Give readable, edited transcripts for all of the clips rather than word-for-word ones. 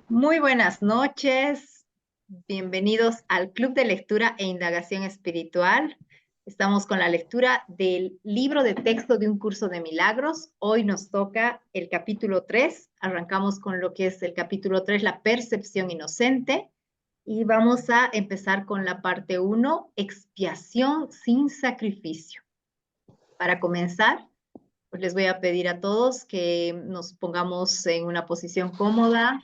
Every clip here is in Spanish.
Muy buenas noches, bienvenidos al Club de Lectura e Indagación Espiritual. Estamos con la lectura del libro de texto de un curso de milagros. Hoy nos toca el capítulo 3. Arrancamos con lo que es el capítulo 3, la percepción inocente. Y vamos a empezar con la parte 1, expiación sin sacrificio. Para comenzar, pues les voy a pedir a todos que nos pongamos en una posición cómoda.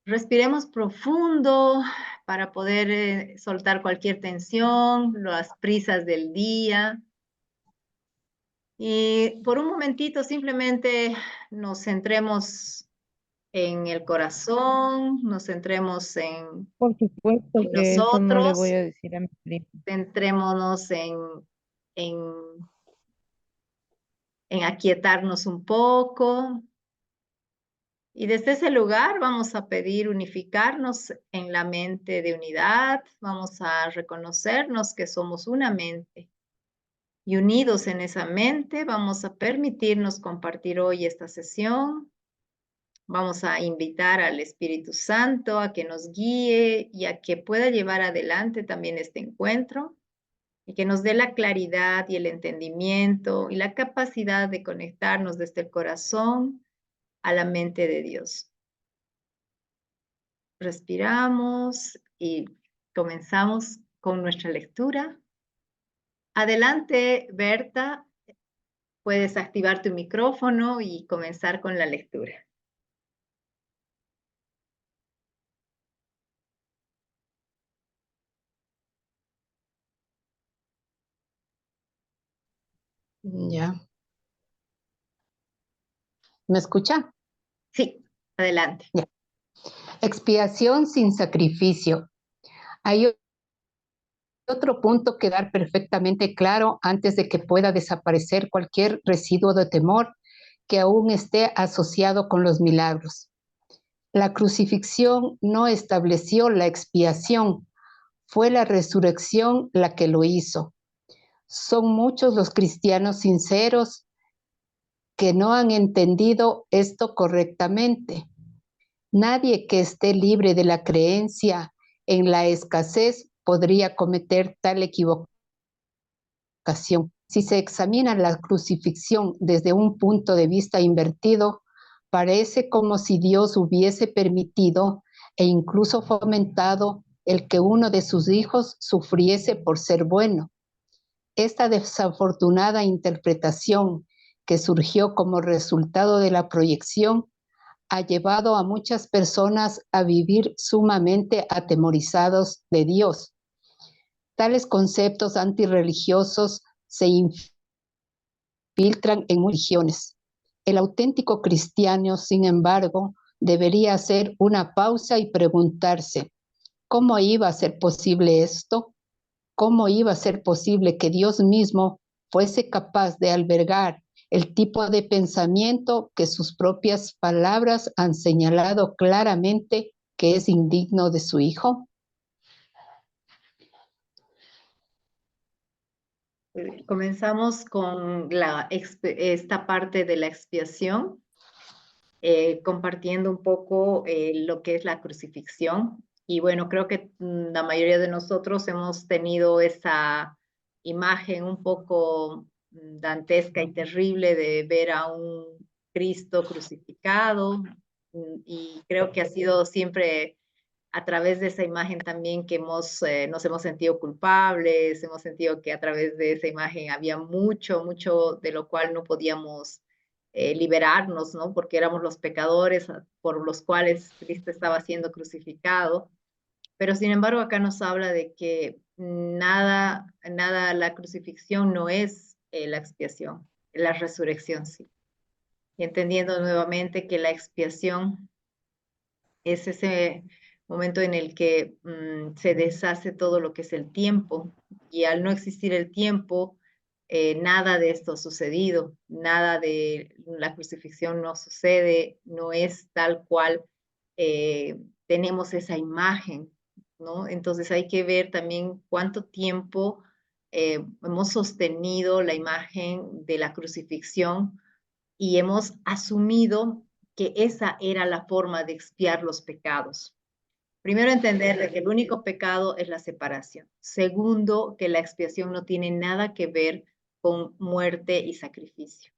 Respiremos profundo para poder soltar cualquier tensión, las prisas del día. Y por un momentito simplemente nos centremos en el corazón, nos centremos Por supuesto en que eso no le voy nosotros, a decir a mi primo. centrémonos en, en aquietarnos un poco. Y desde ese lugar vamos a pedir unificarnos en la mente de unidad, vamos a reconocernos que somos una mente y unidos en esa mente vamos a permitirnos compartir hoy esta sesión. Vamos a invitar al Espíritu Santo a que nos guíe y a que pueda llevar adelante también este encuentro y que nos dé la claridad y el entendimiento y la capacidad de conectarnos desde el corazón a la mente de Dios. Respiramos y comenzamos con nuestra lectura. Adelante, Berta, puedes activar tu micrófono y comenzar con la lectura. Ya. ¿Me escucha? Sí, adelante. Ya. Expiación sin sacrificio. Hay otro punto que dar perfectamente claro antes de que pueda desaparecer cualquier residuo de temor que aún esté asociado con los milagros. La crucifixión no estableció la expiación, fue la resurrección la que lo hizo. Son muchos los cristianos sinceros que no han entendido esto correctamente. Nadie que esté libre de la creencia en la escasez podría cometer tal equivocación. Si se examina la crucifixión desde un punto de vista invertido, parece como si Dios hubiese permitido e incluso fomentado el que uno de sus hijos sufriese por ser bueno. Esta desafortunada interpretación que surgió como resultado de la proyección ha llevado a muchas personas a vivir sumamente atemorizados de Dios. Tales conceptos antirreligiosos se infiltran en religiones. El auténtico cristiano, sin embargo, debería hacer una pausa y preguntarse, ¿cómo iba a ser posible esto? ¿Cómo iba a ser posible que Dios mismo fuese capaz de albergar el tipo de pensamiento que sus propias palabras han señalado claramente que es indigno de su Hijo? Comenzamos con esta parte de la expiación, compartiendo un poco lo que es la crucifixión. Y bueno, creo que la mayoría de nosotros hemos tenido esa imagen un poco dantesca y terrible de ver a un Cristo crucificado. Y creo que ha sido siempre a través de esa imagen también que nos hemos sentido culpables, hemos sentido que a través de esa imagen había mucho, mucho de lo cual no podíamos liberarnos, ¿no? Porque éramos los pecadores por los cuales Cristo estaba siendo crucificado. Pero sin embargo, acá nos habla de que nada, la crucifixión no es la expiación, la resurrección sí. Y entendiendo nuevamente que la expiación es ese momento en el que se deshace todo lo que es el tiempo, y al no existir el tiempo, nada de esto ha sucedido, nada de la crucifixión no sucede, no es tal cual tenemos esa imagen, ¿no? Entonces hay que ver también cuánto tiempo hemos sostenido la imagen de la crucifixión y hemos asumido que esa era la forma de expiar los pecados. Primero, entender de que el único pecado es la separación. Segundo, que la expiación no tiene nada que ver con muerte y sacrificio.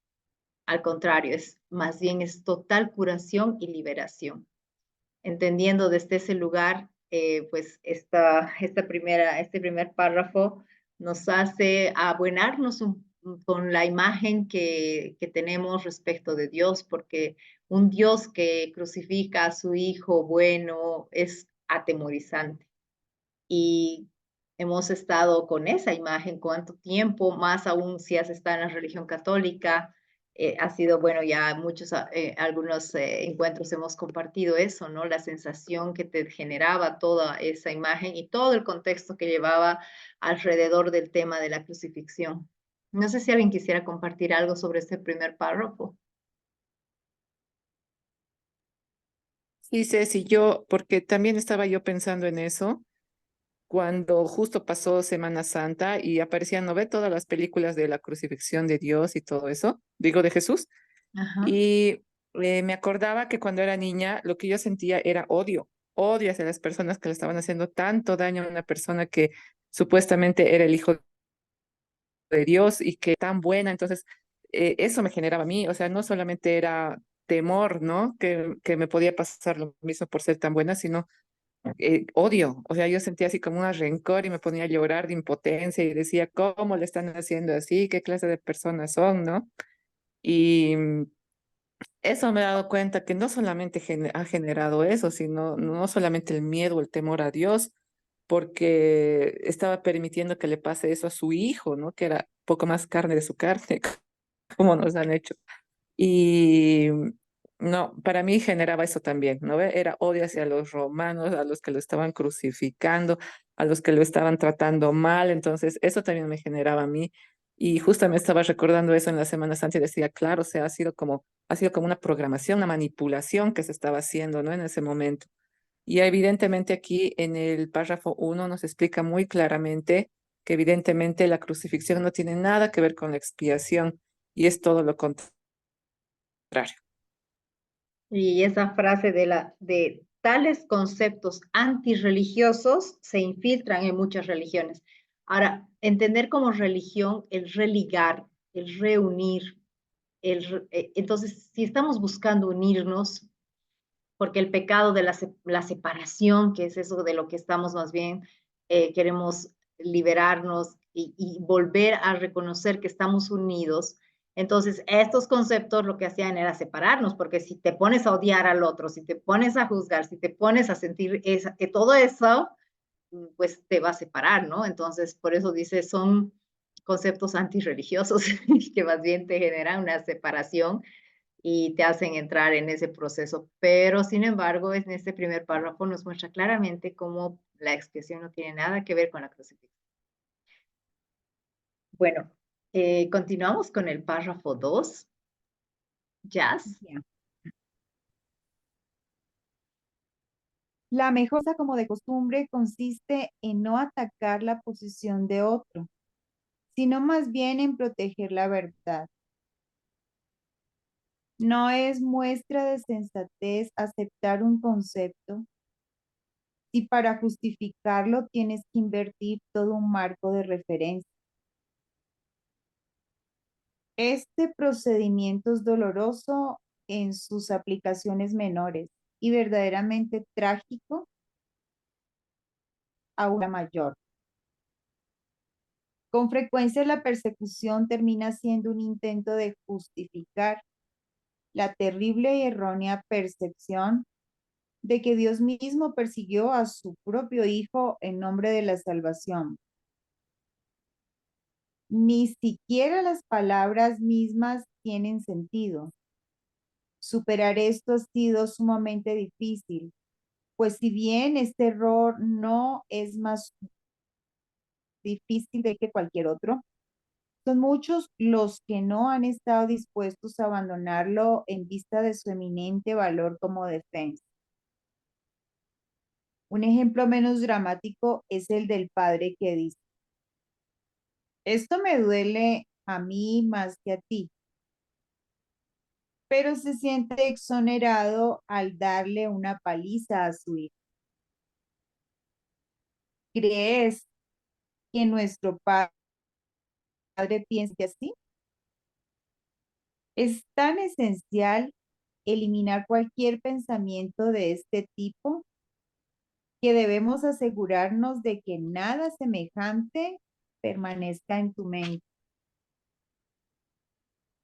Al contrario, más bien es total curación y liberación. Entendiendo desde ese lugar, pues este primer párrafo nos hace abuenarnos con la imagen que tenemos respecto de Dios, porque un Dios que crucifica a su Hijo bueno es atemorizante. Y hemos estado con esa imagen cuánto tiempo, más aún si has estado en la religión católica, ha sido, bueno, ya algunos encuentros hemos compartido eso, ¿no? La sensación que te generaba toda esa imagen y todo el contexto que llevaba alrededor del tema de la crucifixión. No sé si alguien quisiera compartir algo sobre este primer párrafo. Sí, Ceci, porque también estaba yo pensando en eso cuando justo pasó Semana Santa y aparecían, ¿no ve? Todas las películas de la crucifixión de Dios y todo eso, digo, de Jesús. Ajá. Y me acordaba que cuando era niña lo que yo sentía era odio hacia las personas que le estaban haciendo tanto daño a una persona que supuestamente era el hijo de Dios y que tan buena. Entonces, eso me generaba a mí, o sea, no solamente era temor, ¿no? Que me podía pasar lo mismo por ser tan buena, sino odio. O sea, yo sentía así como un rencor y me ponía a llorar de impotencia y decía, ¿cómo le están haciendo así? ¿Qué clase de personas son, no? Y eso me he dado cuenta que no solamente ha generado eso, sino no solamente el miedo o el temor a Dios, porque estaba permitiendo que le pase eso a su hijo, ¿no? Que era poco más carne de su carne, como nos han hecho. Y no, para mí generaba eso también, ¿no ve? Era odio hacia los romanos, a los que lo estaban crucificando, a los que lo estaban tratando mal. Entonces, eso también me generaba a mí. Y justo me estaba recordando eso en la Semana Santa y decía, claro, o sea, ha sido como una programación, una manipulación que se estaba haciendo, ¿no? En ese momento. Y evidentemente aquí en el párrafo 1 nos explica muy claramente que evidentemente la crucifixión no tiene nada que ver con la expiación y es todo lo contrario. Y esa frase de tales conceptos antirreligiosos se infiltran en muchas religiones. Ahora, entender como religión el religar, el reunir, entonces, si estamos buscando unirnos, porque el pecado de la separación, que es eso de lo que estamos más bien, queremos liberarnos y volver a reconocer que estamos unidos. Entonces, estos conceptos lo que hacían era separarnos, porque si te pones a odiar al otro, si te pones a juzgar, si te pones a sentir que todo eso, pues te va a separar, ¿no? Entonces, por eso dice, son conceptos antirreligiosos que más bien te generan una separación y te hacen entrar en ese proceso. Pero, sin embargo, en este primer párrafo nos muestra claramente cómo la expiación no tiene nada que ver con la crucifixión. Bueno, continuamos con el párrafo 2. Jazz. Ya. La mejor cosa, como de costumbre, consiste en no atacar la posición de otro, sino más bien en proteger la verdad. No es muestra de sensatez aceptar un concepto y para justificarlo tienes que invertir todo un marco de referencia. Este procedimiento es doloroso en sus aplicaciones menores y verdaderamente trágico a una mayor. Con frecuencia la persecución termina siendo un intento de justificar la terrible y errónea percepción de que Dios mismo persiguió a su propio Hijo en nombre de la salvación. Ni siquiera las palabras mismas tienen sentido. Superar esto ha sido sumamente difícil, pues si bien este error no es más difícil de que cualquier otro, son muchos los que no han estado dispuestos a abandonarlo en vista de su eminente valor como defensa. Un ejemplo menos dramático es el del padre que dice, esto me duele a mí más que a ti, pero se siente exonerado al darle una paliza a su hijo. ¿Crees que nuestro padre piense así? Es tan esencial eliminar cualquier pensamiento de este tipo que debemos asegurarnos de que nada semejante permanezca en tu mente.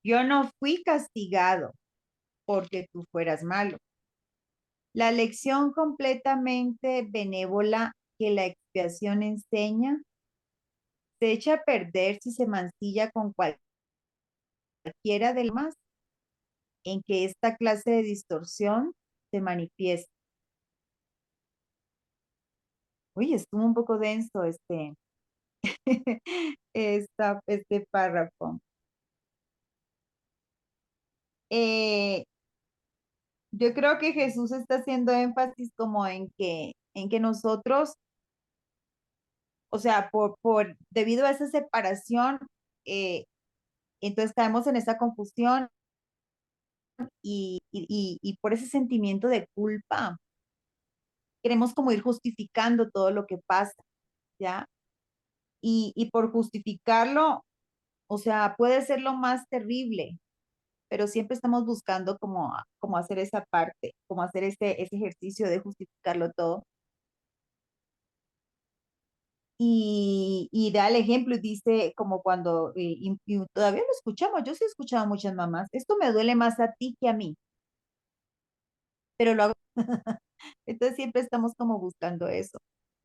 Yo no fui castigado porque tú fueras malo. La lección completamente benévola que la expiación enseña se echa a perder si se mancilla con cualquiera de los demás en que esta clase de distorsión se manifiesta. Uy, estuvo un poco denso este párrafo. Yo creo que Jesús está haciendo énfasis como en que nosotros, o sea, debido a esa separación, eh, entonces caemos en esa confusión y por ese sentimiento de culpa, queremos como ir justificando todo lo que pasa, ¿ya? Y por justificarlo, o sea, puede ser lo más terrible, pero siempre estamos buscando como hacer esa parte, como hacer ese ejercicio de justificarlo todo. Y da el ejemplo y dice como cuando, y todavía lo escuchamos, yo sí he escuchado a muchas mamás, esto me duele más a ti que a mí, pero lo hago. Entonces siempre estamos como buscando eso.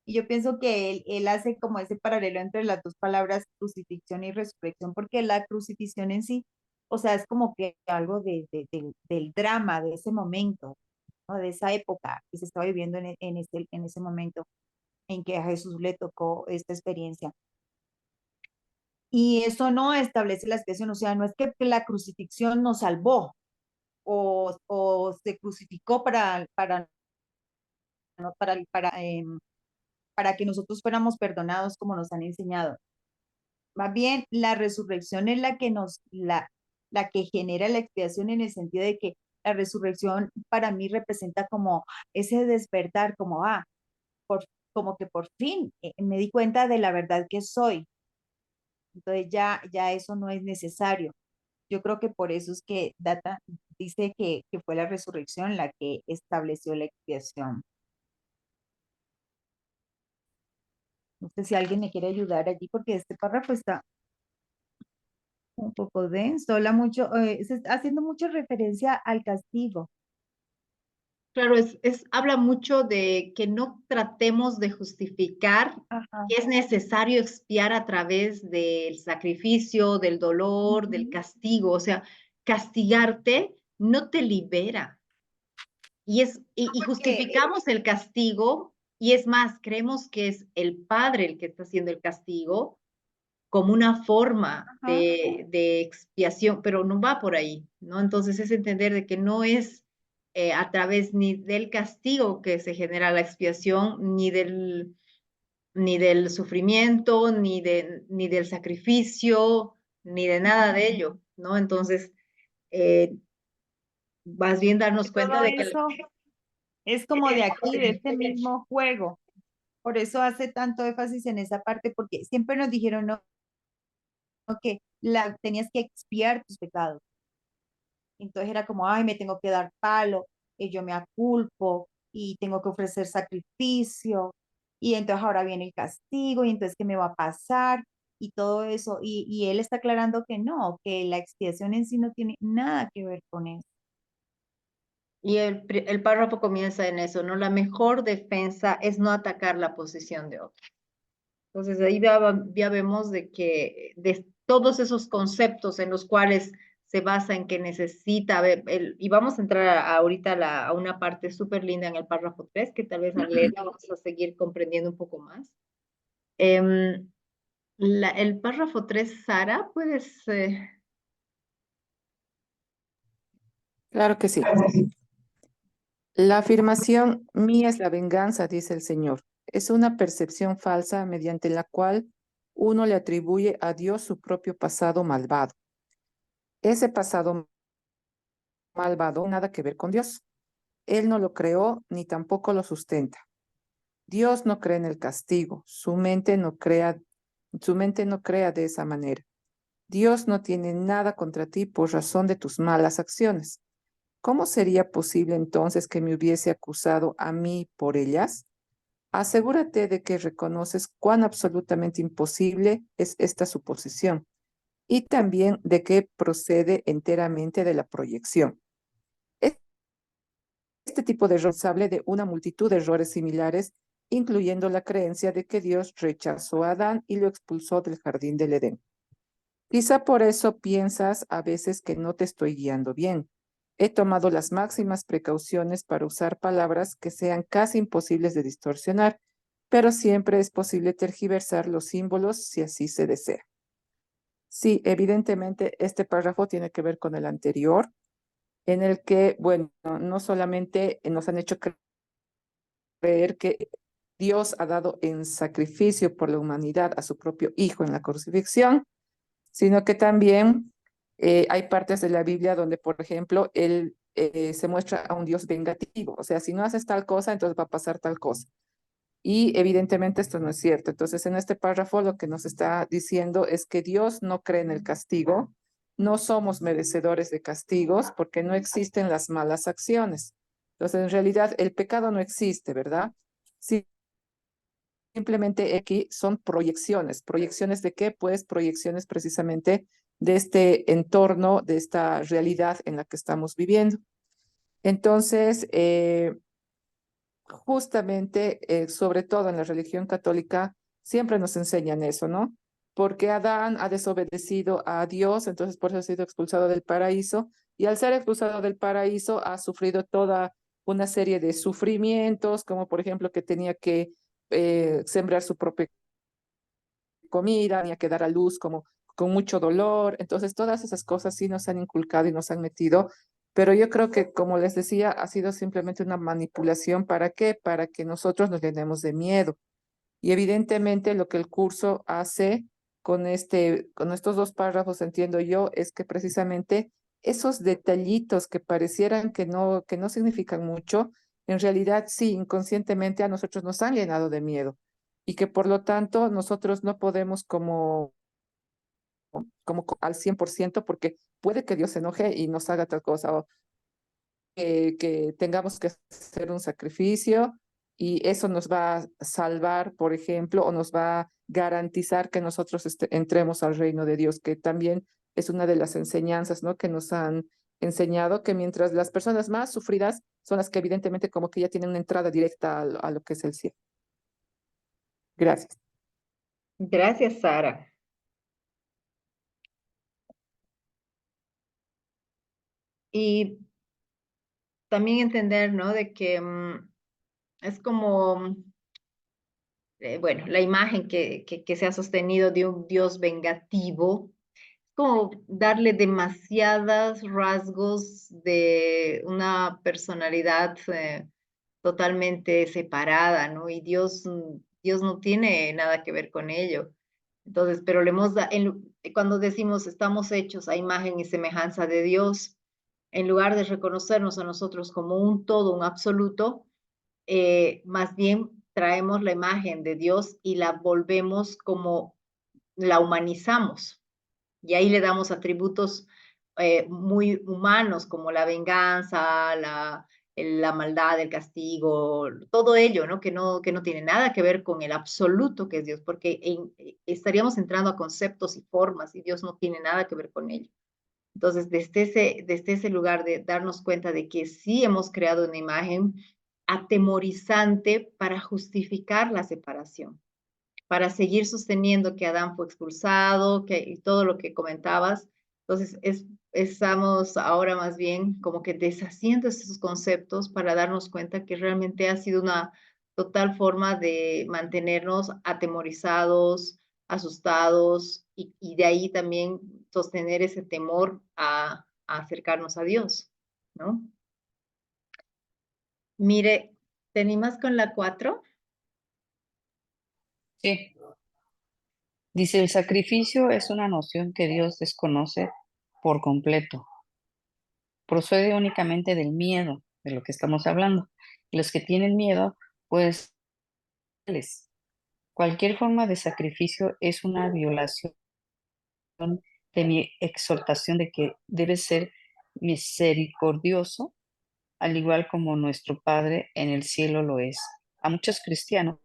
Y yo pienso que él hace como ese paralelo entre las dos palabras crucifixión y resurrección, porque la crucifixión en sí, o sea, es como que algo del drama de ese momento, ¿no? De esa época que se estaba viviendo en ese momento en que a Jesús le tocó esta experiencia. Y eso no establece la expiación, o sea, no es que la crucifixión nos salvó o se crucificó no, para que nosotros fuéramos perdonados como nos han enseñado. Más bien, la resurrección es la que genera la expiación en el sentido de que la resurrección para mí representa como ese despertar, por, como que por fin me di cuenta de la verdad que soy. Entonces ya eso no es necesario. Yo creo que por eso es que dice que fue la resurrección la que estableció la expiación. No sé si alguien me quiere ayudar allí porque este párrafo está un poco denso, habla mucho, se está haciendo mucha referencia al castigo. Claro, habla mucho de que no tratemos de justificar Ajá. que es necesario expiar a través del sacrificio, del dolor, del castigo. O sea, castigarte no te libera. Y justificamos el castigo, y es más, creemos que es el Padre el que está haciendo el castigo como una forma Ajá. de expiación, pero no va por ahí, ¿no? Entonces es entender de que no es a través ni del castigo que se genera la expiación, ni del sufrimiento, ni del sacrificio, ni de nada de ello, ¿no? Entonces, eh, más bien darnos cuenta Todo de que eso es como de aquí, de este mismo juego. Por eso hace tanto énfasis en esa parte, porque siempre nos dijeron, no, que tenías que expiar tus pecados. Entonces era como, ay, me tengo que dar palo, y yo me aculpo, y tengo que ofrecer sacrificio, y entonces ahora viene el castigo, y entonces, ¿qué me va a pasar? Y todo eso. Y él está aclarando que no, que la expiación en sí no tiene nada que ver con eso. y el párrafo comienza en eso, ¿no? La mejor defensa es no atacar la posición de otro. Entonces ahí ya vemos de que de todos esos conceptos en los cuales se basa en que necesita ver, y vamos a entrar ahorita a una parte súper linda en el párrafo 3, que tal vez al leerla vamos a seguir comprendiendo un poco más. El párrafo 3, Sara, ¿puedes? Claro que sí. La afirmación mía es la venganza, dice el Señor, es una percepción falsa mediante la cual uno le atribuye a Dios su propio pasado malvado. Ese pasado malvado, nada que ver con Dios. Él no lo creó ni tampoco lo sustenta. Dios no cree en el castigo, su mente no crea de esa manera. Dios no tiene nada contra ti por razón de tus malas acciones. ¿Cómo sería posible entonces que me hubiese acusado a mí por ellas? Asegúrate de que reconoces cuán absolutamente imposible es esta suposición y también de que procede enteramente de la proyección. Este tipo de error es responsable de una multitud de errores similares, incluyendo la creencia de que Dios rechazó a Adán y lo expulsó del jardín del Edén. Quizá por eso piensas a veces que no te estoy guiando bien. He tomado las máximas precauciones para usar palabras que sean casi imposibles de distorsionar, pero siempre es posible tergiversar los símbolos si así se desea. Sí, evidentemente este párrafo tiene que ver con el anterior, en el que, bueno, no solamente nos han hecho creer que Dios ha dado en sacrificio por la humanidad a su propio Hijo en la crucifixión, sino que también hay partes de la Biblia donde, por ejemplo, él se muestra a un Dios vengativo. O sea, si no haces tal cosa, entonces va a pasar tal cosa. Y evidentemente esto no es cierto. Entonces, en este párrafo lo que nos está diciendo es que Dios no cree en el castigo, no somos merecedores de castigos porque no existen las malas acciones. Entonces, en realidad, el pecado no existe, ¿verdad? Sí, simplemente aquí son proyecciones. ¿Proyecciones de qué? Pues proyecciones precisamente de este entorno, de esta realidad en la que estamos viviendo. Entonces, justamente, sobre todo en la religión católica, siempre nos enseñan eso, ¿no? Porque Adán ha desobedecido a Dios, entonces por eso ha sido expulsado del paraíso, y al ser expulsado del paraíso ha sufrido toda una serie de sufrimientos, como por ejemplo que tenía que sembrar su propia comida, tenía que dar a luz como con mucho dolor. Entonces, todas esas cosas sí nos han inculcado y nos han metido, pero yo creo que, como les decía, ha sido simplemente una manipulación. ¿Para qué? Para que nosotros nos llenemos de miedo. Y evidentemente lo que el curso hace con estos dos párrafos, entiendo yo, es que precisamente esos detallitos que parecieran que no significan mucho, en realidad sí, inconscientemente a nosotros nos han llenado de miedo y que por lo tanto nosotros no podemos al 100% porque puede que Dios se enoje y nos haga tal cosa o que tengamos que hacer un sacrificio y eso nos va a salvar, por ejemplo, o nos va a garantizar que nosotros entremos al reino de Dios, que también es una de las enseñanzas, ¿no? Que nos han enseñado que mientras las personas más sufridas son las que evidentemente como que ya tienen una entrada directa a lo que es el cielo. Gracias. Gracias, Sara. Y también entender, ¿no? De que es como, bueno, la imagen que se ha sostenido de un Dios vengativo, es como darle demasiados rasgos de una personalidad totalmente separada, ¿no? Y Dios no tiene nada que ver con ello. Entonces, pero le hemos cuando decimos estamos hechos a imagen y semejanza de Dios, en lugar de reconocernos a nosotros como un todo, un absoluto, más bien traemos la imagen de Dios y la volvemos como la humanizamos. Y ahí le damos atributos muy humanos como la venganza, la maldad, el castigo, todo ello, ¿no? Que no tiene nada que ver con el absoluto que es Dios, porque estaríamos entrando a conceptos y formas y Dios no tiene nada que ver con ello. Entonces, desde ese lugar de darnos cuenta de que sí hemos creado una imagen atemorizante para justificar la separación, para seguir sosteniendo que Adán fue expulsado, y todo lo que comentabas. Entonces, estamos ahora más bien como que deshaciendo esos conceptos para darnos cuenta que realmente ha sido una total forma de mantenernos atemorizados, asustados y de ahí también sostener ese temor a acercarnos a Dios, ¿no? Mire, ¿te animas con la 4? Sí. Dice, el sacrificio es una noción que Dios desconoce por completo. procede únicamente del miedo, de lo que estamos hablando. Y los que tienen miedo, pues cualquier forma de sacrificio es una violación de mi exhortación de que debe ser misericordioso, al igual como nuestro Padre en el cielo lo es. A muchos cristianos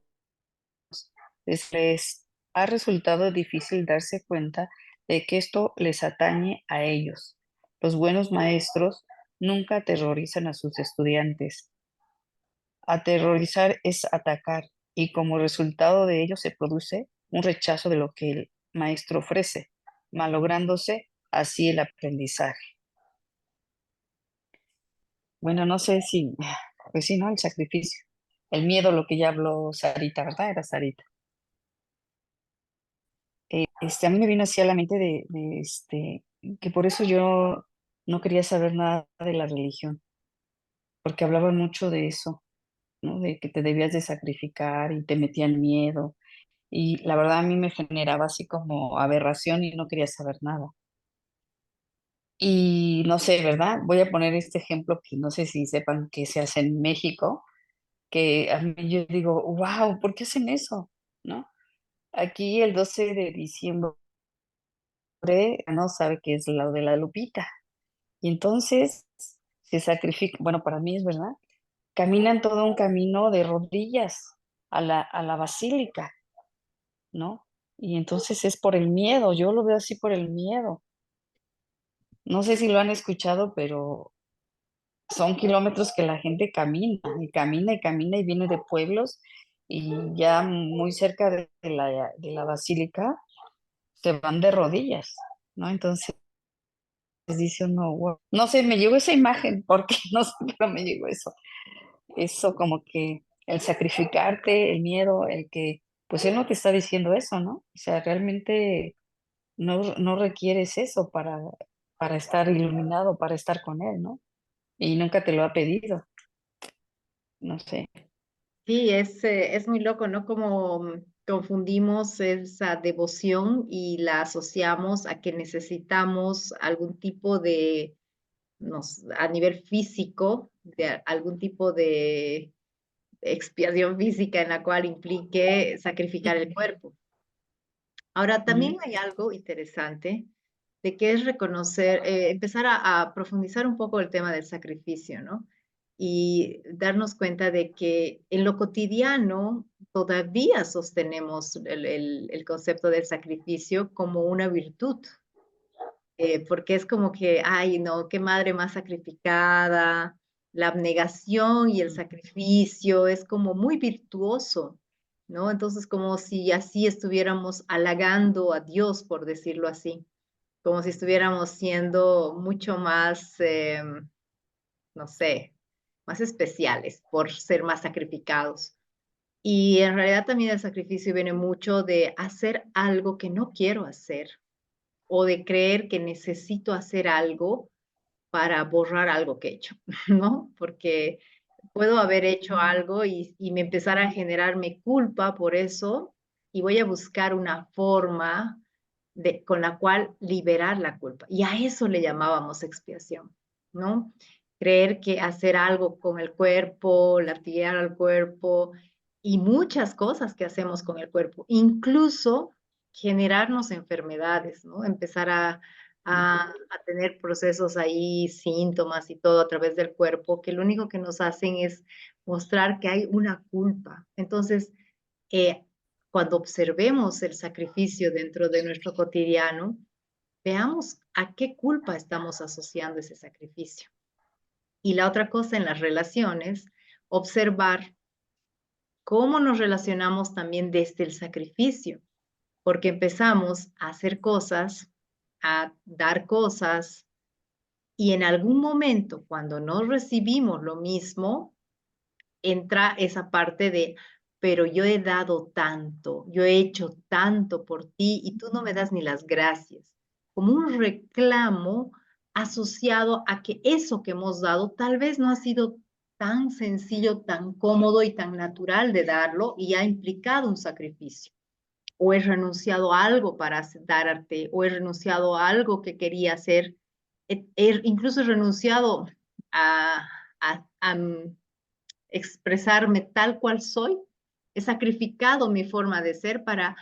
les ha resultado difícil darse cuenta de que esto les atañe a ellos. Los buenos maestros nunca aterrorizan a sus estudiantes. Aterrorizar es atacar y como resultado de ello se produce un rechazo de lo que el maestro ofrece, malográndose así el aprendizaje. Bueno, no sé si, pues sí, ¿no? El sacrificio. El miedo, lo que ya habló Sarita, ¿verdad? Era Sarita. A mí me vino así a la mente que por eso yo no quería saber nada de la religión, porque hablaban mucho de eso, ¿no? De que te debías de sacrificar y te metían miedo. Y la verdad a mí me generaba así como aberración y no quería saber nada. Y no sé, ¿verdad? Voy a poner este ejemplo que no sé si sepan que se hace en México, que a mí yo digo, wow, ¿por qué hacen eso? ¿No? Aquí el 12 de diciembre no sabe qué es lo de la Lupita. Y entonces se sacrifica, bueno, para mí es verdad, caminan todo un camino de rodillas a la basílica, ¿no? Y entonces es por el miedo, yo lo veo así por el miedo. No sé si lo han escuchado, pero son kilómetros que la gente camina y camina y camina y viene de pueblos y ya muy cerca de la basílica se van de rodillas, ¿no? Entonces dice uno, "Wow". No sé, me llegó esa imagen, porque no sé, pero me llegó eso. Eso como que el sacrificarte, el miedo, el que, pues él no te está diciendo eso, ¿no? O sea, realmente no requieres eso para estar iluminado, para estar con él, ¿no? Y nunca te lo ha pedido, no sé. Sí, es muy loco, ¿no? Como confundimos esa devoción y la asociamos a que necesitamos algún tipo de, a nivel físico, algún tipo de expiación física en la cual implique sacrificar el cuerpo. Ahora, también Ujú. hay algo interesante de que es reconocer, empezar a profundizar un poco el tema del sacrificio, ¿no? Y darnos cuenta de que en lo cotidiano todavía sostenemos el concepto del sacrificio como una virtud, porque es como que, ay, no, qué madre más sacrificada, la abnegación y el sacrificio es como muy virtuoso, ¿no? Entonces, como si así estuviéramos halagando a Dios, por decirlo así, como si estuviéramos siendo mucho más, no sé, más especiales por ser más sacrificados. Y en realidad también el sacrificio viene mucho de hacer algo que no quiero hacer o de creer que necesito hacer algo para borrar algo que he hecho, ¿no? Porque puedo haber hecho algo y me empezar a generarme culpa por eso y voy a buscar una forma con la cual liberar la culpa. Y a eso le llamábamos expiación, ¿no? Creer que hacer algo con el cuerpo, latiguear al cuerpo y muchas cosas que hacemos con el cuerpo, incluso generarnos enfermedades, ¿no? Empezar a tener procesos ahí, síntomas y todo a través del cuerpo, que lo único que nos hacen es mostrar que hay una culpa. Entonces, eh, cuando observemos el sacrificio dentro de nuestro cotidiano, veamos a qué culpa estamos asociando ese sacrificio. Y la otra cosa en las relaciones, observar cómo nos relacionamos también desde el sacrificio, porque empezamos a hacer cosas, a dar cosas, y en algún momento, cuando no recibimos lo mismo, entra esa parte de, pero yo he dado tanto, yo he hecho tanto por ti y tú no me das ni las gracias. Como un reclamo asociado a que eso que hemos dado tal vez no ha sido tan sencillo, tan cómodo y tan natural de darlo y ha implicado un sacrificio. O he renunciado a algo para darte, o he renunciado a algo que quería hacer incluso he renunciado a expresarme tal cual soy. He sacrificado mi forma de ser para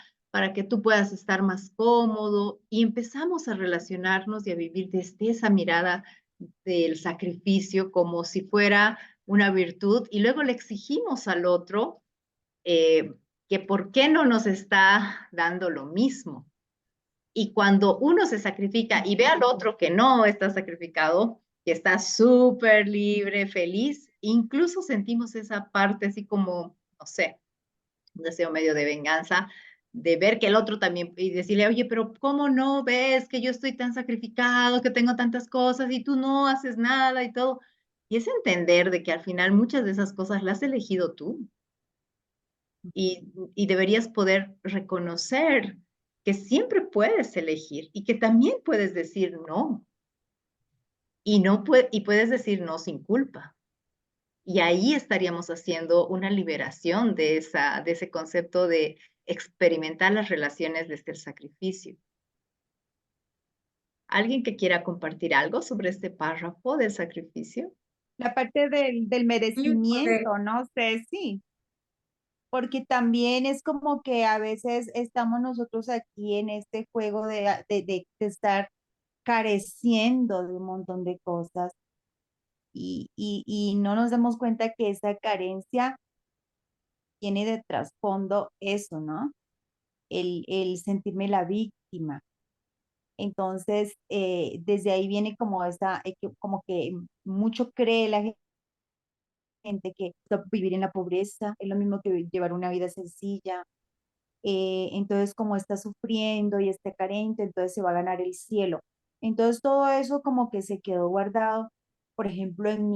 que tú puedas estar más cómodo y empezamos a relacionarnos y a vivir desde esa mirada del sacrificio como si fuera una virtud y luego le exigimos al otro que por qué no nos está dando lo mismo. Y cuando uno se sacrifica y ve al otro que no está sacrificado, que está súper libre, feliz, incluso sentimos esa parte así como, no sé, un deseo medio de venganza, de ver que el otro también, y decirle, oye, pero ¿cómo no ves que yo estoy tan sacrificado, que tengo tantas cosas y tú no haces nada y todo? Y es entender de que al final muchas de esas cosas las has elegido tú y deberías poder reconocer que siempre puedes elegir y que también puedes decir no y, y puedes decir no sin culpa. Y ahí estaríamos haciendo una liberación de ese concepto de experimentar las relaciones desde el sacrificio. ¿Alguien que quiera compartir algo sobre este párrafo del sacrificio? La parte del merecimiento, no sé, sí, porque también es como que a veces estamos nosotros aquí en este juego de estar careciendo de un montón de cosas y no nos damos cuenta que esa carencia tiene de trasfondo eso, ¿no? El sentirme la víctima. Entonces, desde ahí viene como como que mucho cree la gente que vivir en la pobreza es lo mismo que llevar una vida sencilla. Entonces, como está sufriendo y está carente, entonces se va a ganar el cielo. Entonces, todo eso como que se quedó guardado, por ejemplo, en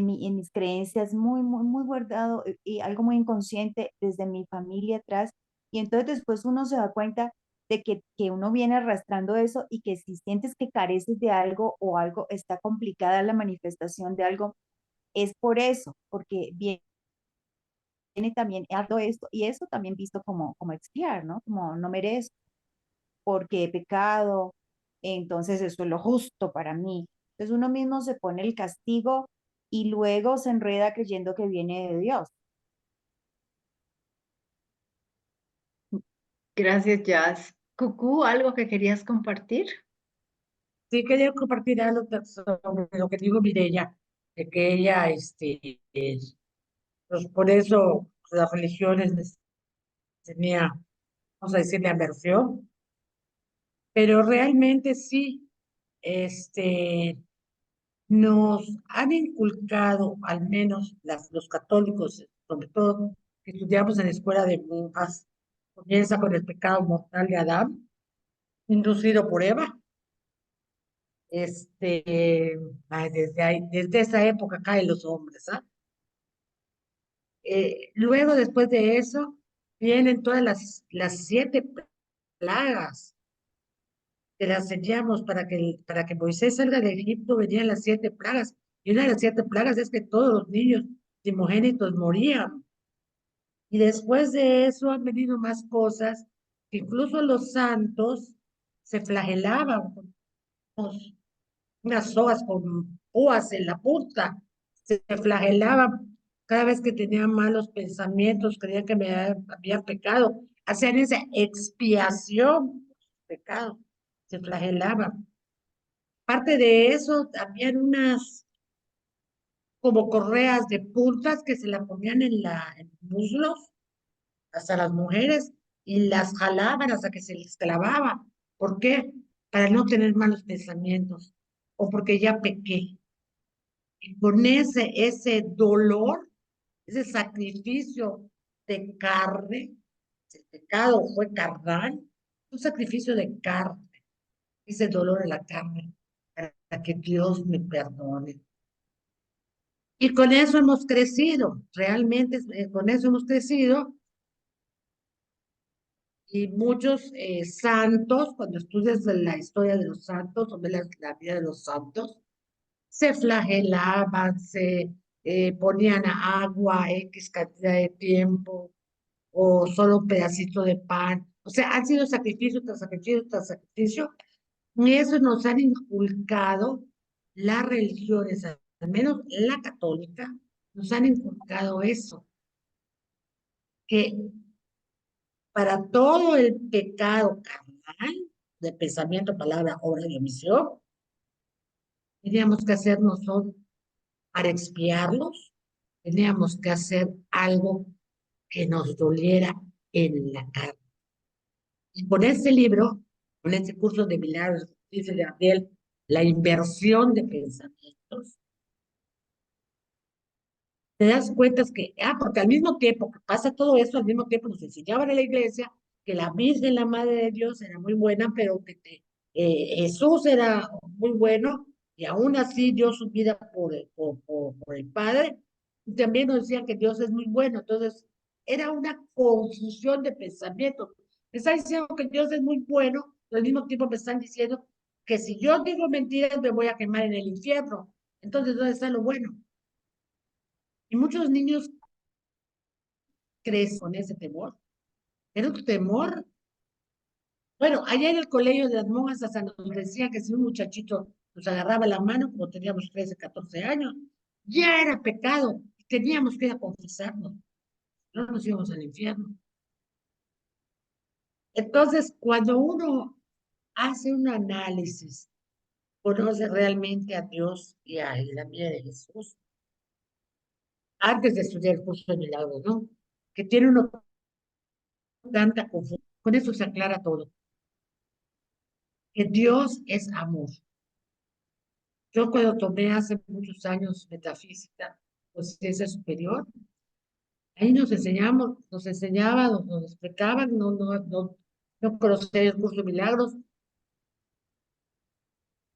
mis creencias, muy, muy, muy guardado, y algo muy inconsciente desde mi familia atrás. Y entonces después uno se da cuenta de que uno viene arrastrando eso y que si sientes que careces de algo o algo está complicada la manifestación de algo, es por eso, porque viene también harto esto y eso también visto como expiar, ¿no? Como no merezco porque he pecado, entonces eso es lo justo para mí. Entonces uno mismo se pone el castigo y luego se enreda creyendo que viene de Dios. Gracias, Jazz. Cucú, ¿algo que querías compartir? Sí, quería compartir algo sobre lo que dijo Mireya, de que ella, pues por eso las religiones les tenía, vamos a decirle, aversión, pero realmente sí, este, nos han inculcado, al menos los católicos, sobre todo, que estudiamos en la escuela de monjas, comienza con el pecado mortal de Adán, inducido por Eva. Desde ahí, desde esa época caen los hombres, ¿ah? Luego, después de eso, vienen todas las 7 plagas que las enseñamos para que Moisés salga de Egipto, venían las 7 plagas. Y una de las 7 plagas es que todos los niños primogénitos morían. Y después de eso han venido más cosas, que incluso los santos se flagelaban con unas sogas con púas en la punta, se flagelaban cada vez que tenían malos pensamientos, creían que había pecado, hacían esa expiación por su pecado, se flagelaban. Aparte de eso, habían unas como correas de puntas que se la ponían en los muslos, hasta las mujeres, y las jalaban hasta que se les clavaba. ¿Por qué? Para no tener malos pensamientos, o porque ya pequé. Y con ese dolor, ese sacrificio de carne, el pecado fue carnal, un sacrificio de carne, ese dolor de la carne, para que Dios me perdone. Y con eso hemos crecido, realmente con eso hemos crecido. Y muchos santos, cuando estudias la historia de los santos o ves la vida de los santos, se flagelaban, se ponían agua X cantidad de tiempo o solo un pedacito de pan. O sea, han sido sacrificio tras sacrificio tras sacrificio Y eso nos han inculcado las religiones, al menos la católica, nos han inculcado eso, que para todo el pecado carnal, de pensamiento, palabra, obra y omisión, teníamos que hacer nosotros para expiarlos, teníamos que hacer algo que nos doliera en la carne. Y con este libro, con este curso de milagros, dice Gabriel, la inversión de pensamientos, te das cuenta que, porque al mismo tiempo que pasa todo eso, al mismo tiempo nos enseñaban en la iglesia que la Virgen, la Madre de Dios, era muy buena, pero que Jesús era muy bueno, y aún así dio su vida por el Padre, y también nos decían que Dios es muy bueno. Entonces, era una confusión de pensamientos. Me están diciendo que Dios es muy bueno, pero al mismo tiempo me están diciendo que si yo digo mentiras me voy a quemar en el infierno. Entonces, ¿dónde está lo bueno? Y muchos niños crecen con ese temor. Era un temor. Bueno, allá en el colegio de las monjas hasta nos decían que si un muchachito nos agarraba la mano, como teníamos 13, 14 años, ya era pecado. Teníamos que ir a confesarnos. No nos íbamos al infierno. Entonces, cuando uno hace un análisis, conoce realmente a Dios y a la vida de Jesús, antes de estudiar el curso de milagros, ¿no? Que tiene uno tanta confusión. Con eso se aclara todo. Que Dios es amor. Yo cuando tomé hace muchos años metafísica, conciencia superior, ahí nos enseñamos, nos enseñaban, nos explicaban, no conocía el curso de milagros,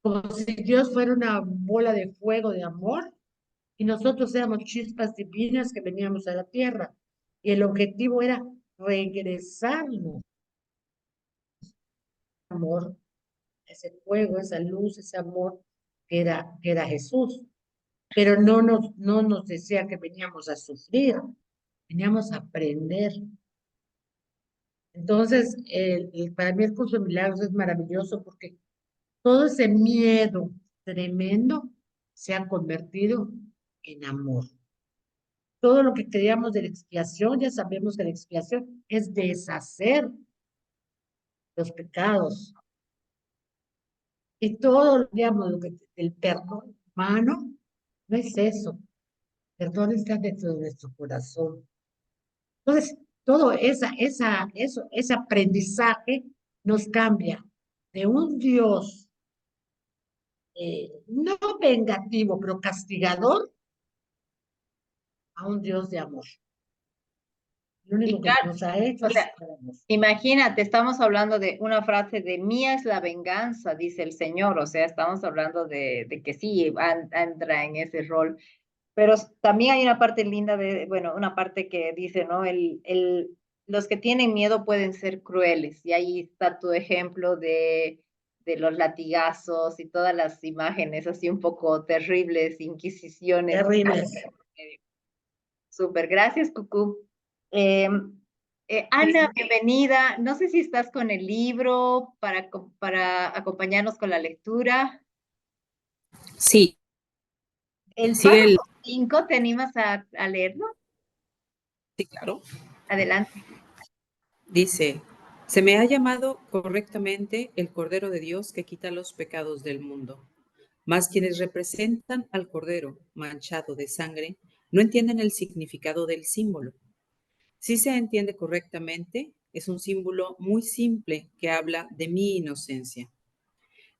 como si Dios fuera una bola de fuego de amor y nosotros éramos chispas divinas que veníamos a la tierra. Y el objetivo era regresarnos amor, ese fuego, esa luz, ese amor que era Jesús. Pero no nos decía que veníamos a sufrir, veníamos a aprender. Entonces, para mí el curso de milagros es maravilloso porque todo ese miedo tremendo se ha convertido en amor. Todo lo que creíamos de la expiación, ya sabemos que la expiación es deshacer los pecados. Y todo, digamos, lo que el perdón humano no es eso. Perdón está dentro de nuestro corazón. Entonces, todo ese aprendizaje nos cambia de un Dios no vengativo, pero castigador, a un Dios de amor. Lo único Y que claro, nos ha hecho o es sea, amor. imagínate, estamos hablando de una frase de mía es la venganza, dice el Señor, o sea, estamos hablando de que sí, entra en ese rol, pero también hay una parte linda de, bueno, una parte que dice, ¿no? Los que tienen miedo pueden ser crueles, y ahí está tu ejemplo de los latigazos y todas las imágenes así un poco terribles, inquisiciones. Terribles. Súper, gracias, Cucú. Eh, Ana, bienvenida. No sé si estás con el libro para acompañarnos con la lectura. Sí, El sigue el... párrafo 5, ¿te animas a leerlo? Sí, claro. Adelante. Dice, se me ha llamado correctamente el Cordero de Dios que quita los pecados del mundo. Mas quienes representan al Cordero manchado de sangre no entienden el significado del símbolo. Si se entiende correctamente, es un símbolo muy simple que habla de mi inocencia.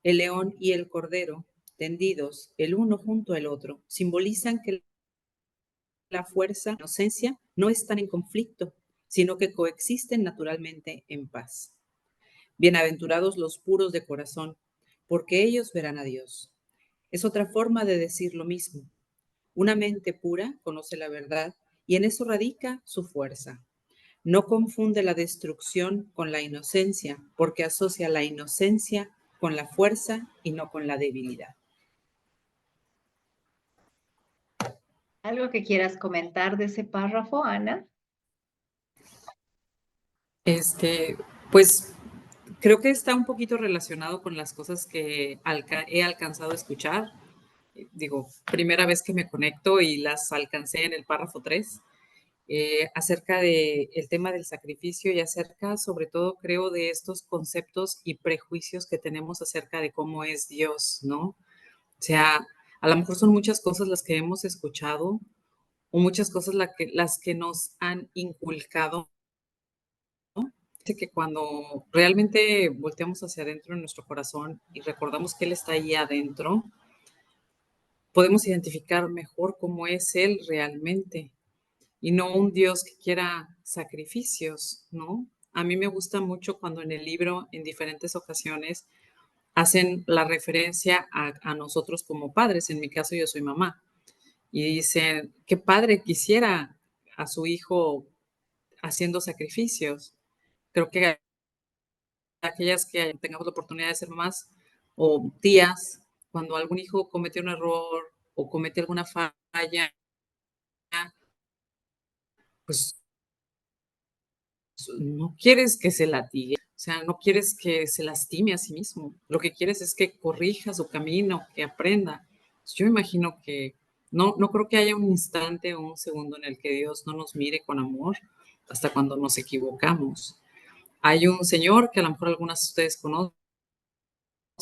El león y el cordero, tendidos el uno junto al otro, simbolizan que la fuerza y la inocencia no están en conflicto, sino que coexisten naturalmente en paz. Bienaventurados los puros de corazón, porque ellos verán a Dios. Es otra forma de decir lo mismo. Una mente pura conoce la verdad y en eso radica su fuerza. No confunde la destrucción con la inocencia, porque asocia la inocencia con la fuerza y no con la debilidad. ¿Algo que quieras comentar de ese párrafo, Ana? Pues creo que está un poquito relacionado con las cosas que he alcanzado a escuchar. Digo, primera vez que me conecto y las alcancé en el párrafo 3, acerca del tema del sacrificio y acerca, sobre todo, creo, de estos conceptos y prejuicios que tenemos acerca de cómo es Dios, ¿no? O sea, a lo mejor son muchas cosas las que hemos escuchado o muchas cosas las que nos han inculcado. Dice que cuando realmente volteamos hacia adentro de nuestro corazón y recordamos que Él está ahí adentro, podemos identificar mejor cómo es Él realmente y no un Dios que quiera sacrificios, ¿no? A mí me gusta mucho cuando en el libro, en diferentes ocasiones, hacen la referencia a nosotros como padres. En mi caso, yo soy mamá. Y dicen, qué padre quisiera a su hijo haciendo sacrificios. Creo que aquellas que tengamos la oportunidad de ser mamás o tías, cuando algún hijo comete un error o comete alguna falla, pues no quieres que se latigue, o sea, no quieres que se lastime a sí mismo. Lo que quieres es que corrija su camino, que aprenda. Yo imagino que no creo que haya un instante o un segundo en el que Dios no nos mire con amor hasta cuando nos equivocamos. Hay un señor que a lo mejor algunas de ustedes conocen,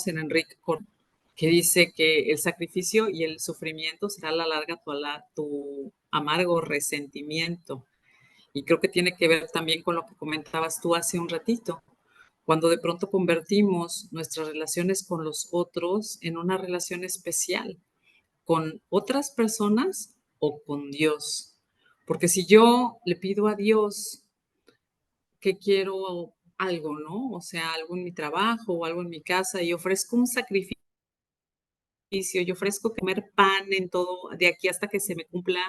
Enrique Cor, que dice que el sacrificio y el sufrimiento será a la larga tu amargo resentimiento. Y creo que tiene que ver también con lo que comentabas tú hace un ratito, cuando de pronto convertimos nuestras relaciones con los otros en una relación especial, con otras personas o con Dios. Porque si yo le pido a Dios que quiero algo, ¿no? O sea, algo en mi trabajo o algo en mi casa y ofrezco un sacrificio, yo ofrezco comer pan en todo, de aquí hasta que se me cumpla,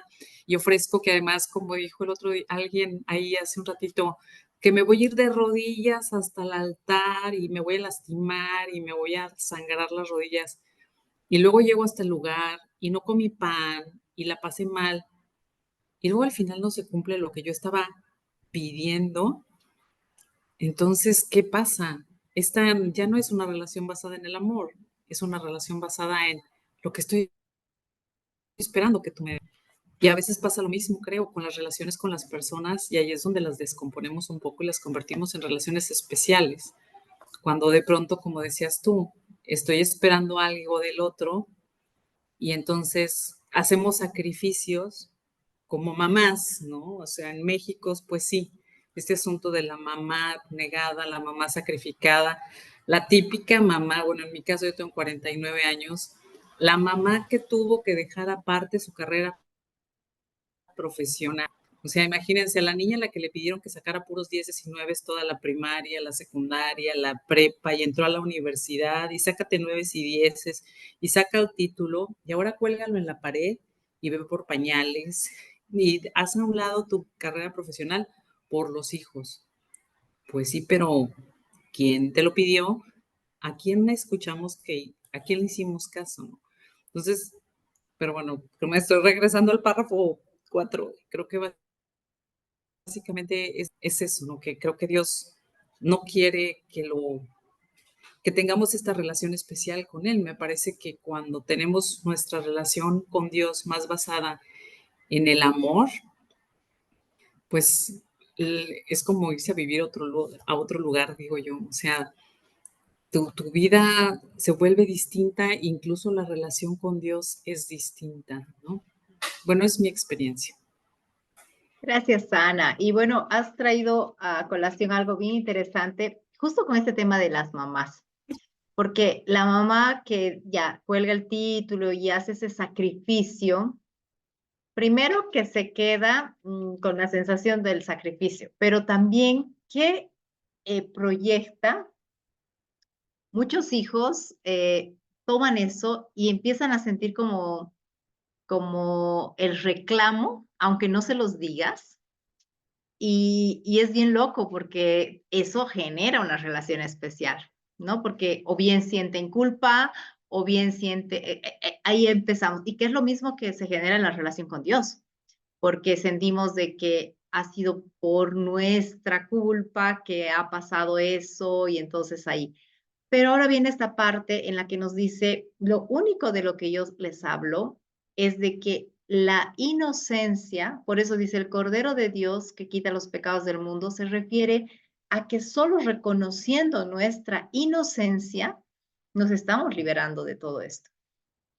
y ofrezco que además, como dijo el otro alguien ahí hace un ratito, que me voy a ir de rodillas hasta el altar y me voy a lastimar y me voy a sangrar las rodillas. Y luego llego hasta el lugar y no comí pan y la pasé mal. Y luego al final no se cumple lo que yo estaba pidiendo. Entonces, ¿qué pasa? Esta ya no es una relación basada en el amor, es una relación basada en lo que estoy esperando que tú me... Y a veces pasa lo mismo, creo, con las relaciones con las personas y ahí es donde las descomponemos un poco y las convertimos en relaciones especiales. Cuando de pronto, como decías tú, estoy esperando algo del otro y entonces hacemos sacrificios como mamás, ¿no? O sea, en México, pues sí, este asunto de la mamá negada, la mamá sacrificada, la típica mamá, bueno, en mi caso yo tengo 49 años, la mamá que tuvo que dejar aparte su carrera profesional. O sea, imagínense a la niña a la que le pidieron que sacara puros 10, 19 toda la primaria, la secundaria, la prepa y entró a la universidad y sácate 9 y 10 y saca el título y ahora cuélgalo en la pared y ve por pañales y haz a un lado tu carrera profesional por los hijos. Pues sí, pero ¿quién te lo pidió? ¿A quién escuchamos a quién le hicimos caso? ¿No? Entonces, pero bueno, me estoy regresando al párrafo 4. Creo que básicamente es eso, ¿no? Que creo que Dios no quiere que tengamos esta relación especial con Él. Me parece que cuando tenemos nuestra relación con Dios más basada en el amor, pues es como irse a vivir a otro lugar, digo yo. O sea, tu vida se vuelve distinta, incluso la relación con Dios es distinta, ¿no? Bueno, es mi experiencia. Gracias, Ana. Y bueno, has traído a colación algo bien interesante, justo con este tema de las mamás, porque la mamá que ya cuelga el título y hace ese sacrificio, primero que se queda con la sensación del sacrificio, pero también que proyecta, muchos hijos toman eso y empiezan a sentir como el reclamo, aunque no se los digas. Y es bien loco porque eso genera una relación especial, ¿no? Porque o bien sienten culpa o bien ahí empezamos. Y que es lo mismo que se genera en la relación con Dios, porque sentimos de que ha sido por nuestra culpa que ha pasado eso y entonces ahí. Pero ahora viene esta parte en la que nos dice, lo único de lo que yo les hablo es de que la inocencia, por eso dice el Cordero de Dios que quita los pecados del mundo, se refiere a que solo reconociendo nuestra inocencia nos estamos liberando de todo esto.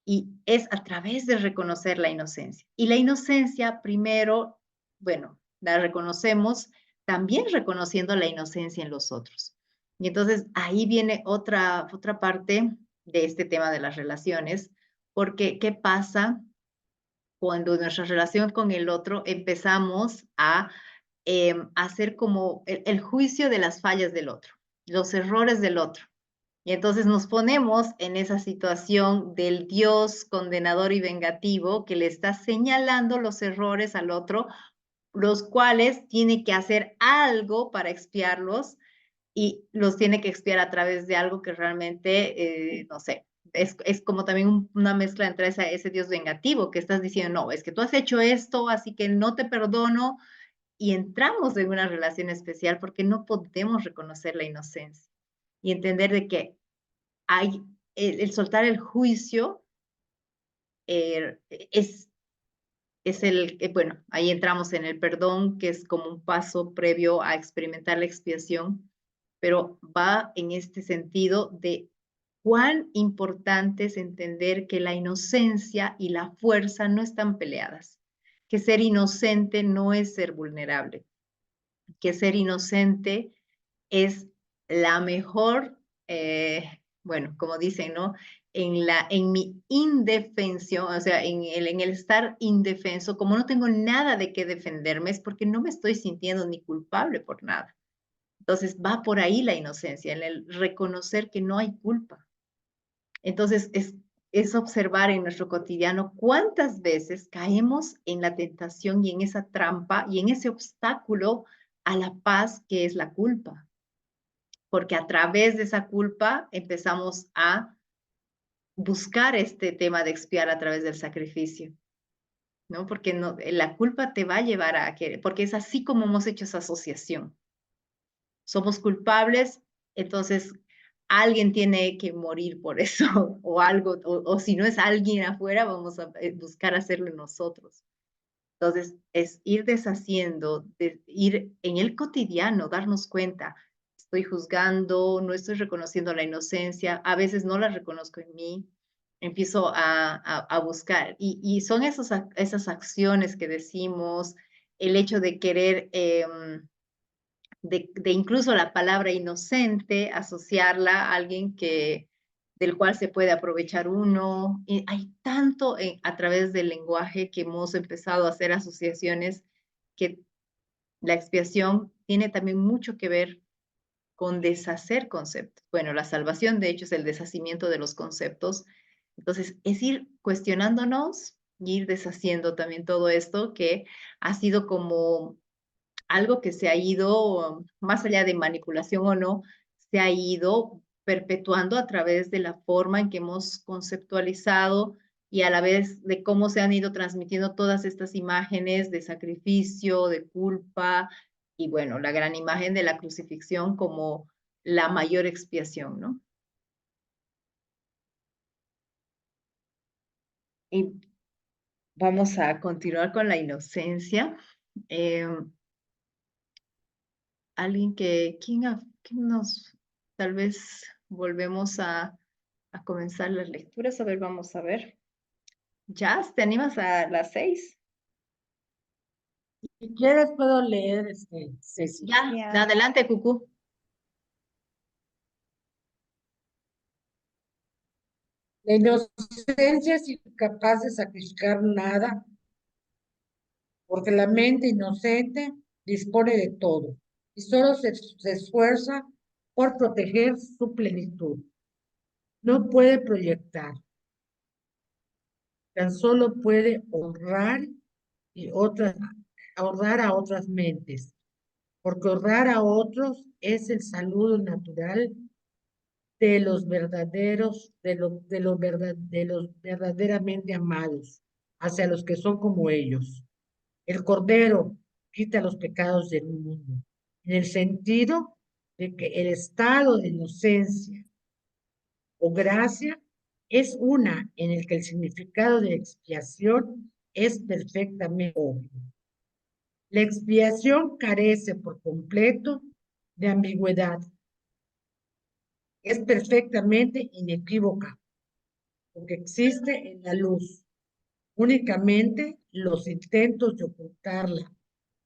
Y es a través de reconocer la inocencia. Y la inocencia, primero, bueno, la reconocemos también reconociendo la inocencia en los otros. Y entonces ahí viene otra parte de este tema de las relaciones, porque ¿qué pasa cuando en nuestra relación con el otro empezamos a hacer como el juicio de las fallas del otro, los errores del otro? Y entonces nos ponemos en esa situación del Dios condenador y vengativo que le está señalando los errores al otro, los cuales tiene que hacer algo para expiarlos y los tiene que expiar a través de algo que realmente, no sé, es como también una mezcla entre ese Dios vengativo que estás diciendo, no, es que tú has hecho esto, así que no te perdono, y entramos en una relación especial porque no podemos reconocer la inocencia y entender de que hay el soltar el juicio es bueno, ahí entramos en el perdón, que es como un paso previo a experimentar la expiación, pero va en este sentido de cuán importante es entender que la inocencia y la fuerza no están peleadas, que ser inocente no es ser vulnerable, que ser inocente es la mejor, bueno, como dicen, ¿no? En mi indefensión, o sea, en el estar indefenso, como no tengo nada de qué defenderme, es porque no me estoy sintiendo ni culpable por nada. Entonces va por ahí la inocencia, en el reconocer que no hay culpa. Entonces es observar en nuestro cotidiano cuántas veces caemos en la tentación y en esa trampa y en ese obstáculo a la paz que es la culpa, porque a través de esa culpa empezamos a buscar este tema de expiar a través del sacrificio, ¿no? Porque no, la culpa te va a llevar a querer, porque es así como hemos hecho esa asociación. Somos culpables, entonces alguien tiene que morir por eso, o algo, o si no es alguien afuera, vamos a buscar hacerlo nosotros. Entonces, es ir deshaciendo, ir en el cotidiano, darnos cuenta, estoy juzgando, no estoy reconociendo la inocencia, a veces no la reconozco en mí, empiezo a buscar. Y son esas acciones que decimos, el hecho de querer, de incluso la palabra inocente, asociarla a alguien del cual se puede aprovechar uno. Y hay tanto a través del lenguaje que hemos empezado a hacer asociaciones que la expiación tiene también mucho que ver con deshacer conceptos. Bueno, la salvación, de hecho, es el deshacimiento de los conceptos. Entonces, es ir cuestionándonos y ir deshaciendo también todo esto que ha sido como algo que se ha ido, más allá de manipulación o no, se ha ido perpetuando a través de la forma en que hemos conceptualizado y a la vez de cómo se han ido transmitiendo todas estas imágenes de sacrificio, de culpa y bueno, la gran imagen de la crucifixión como la mayor expiación, ¿no? Y vamos a continuar con la inocencia. Alguien ¿quién nos, tal vez volvemos a comenzar las lecturas? A ver, vamos a ver. Jazz, ¿te animas a las 6? Si quieres puedo leer, Ceci. Ya, Ya. adelante, Cucú. La inocencia es incapaz de sacrificar nada, porque la mente inocente dispone de todo y solo se esfuerza por proteger su plenitud. No puede proyectar, tan solo puede honrar a otras mentes, porque honrar a otros es el saludo natural de los verdaderos, de los verdaderamente amados, hacia los que son como ellos. El Cordero, quita los pecados del mundo, en el sentido de que el estado de inocencia o gracia es una en el que el significado de expiación es perfectamente obvio. La expiación carece por completo de ambigüedad. Es perfectamente inequívoca, porque existe en la luz. Únicamente los intentos de ocultarla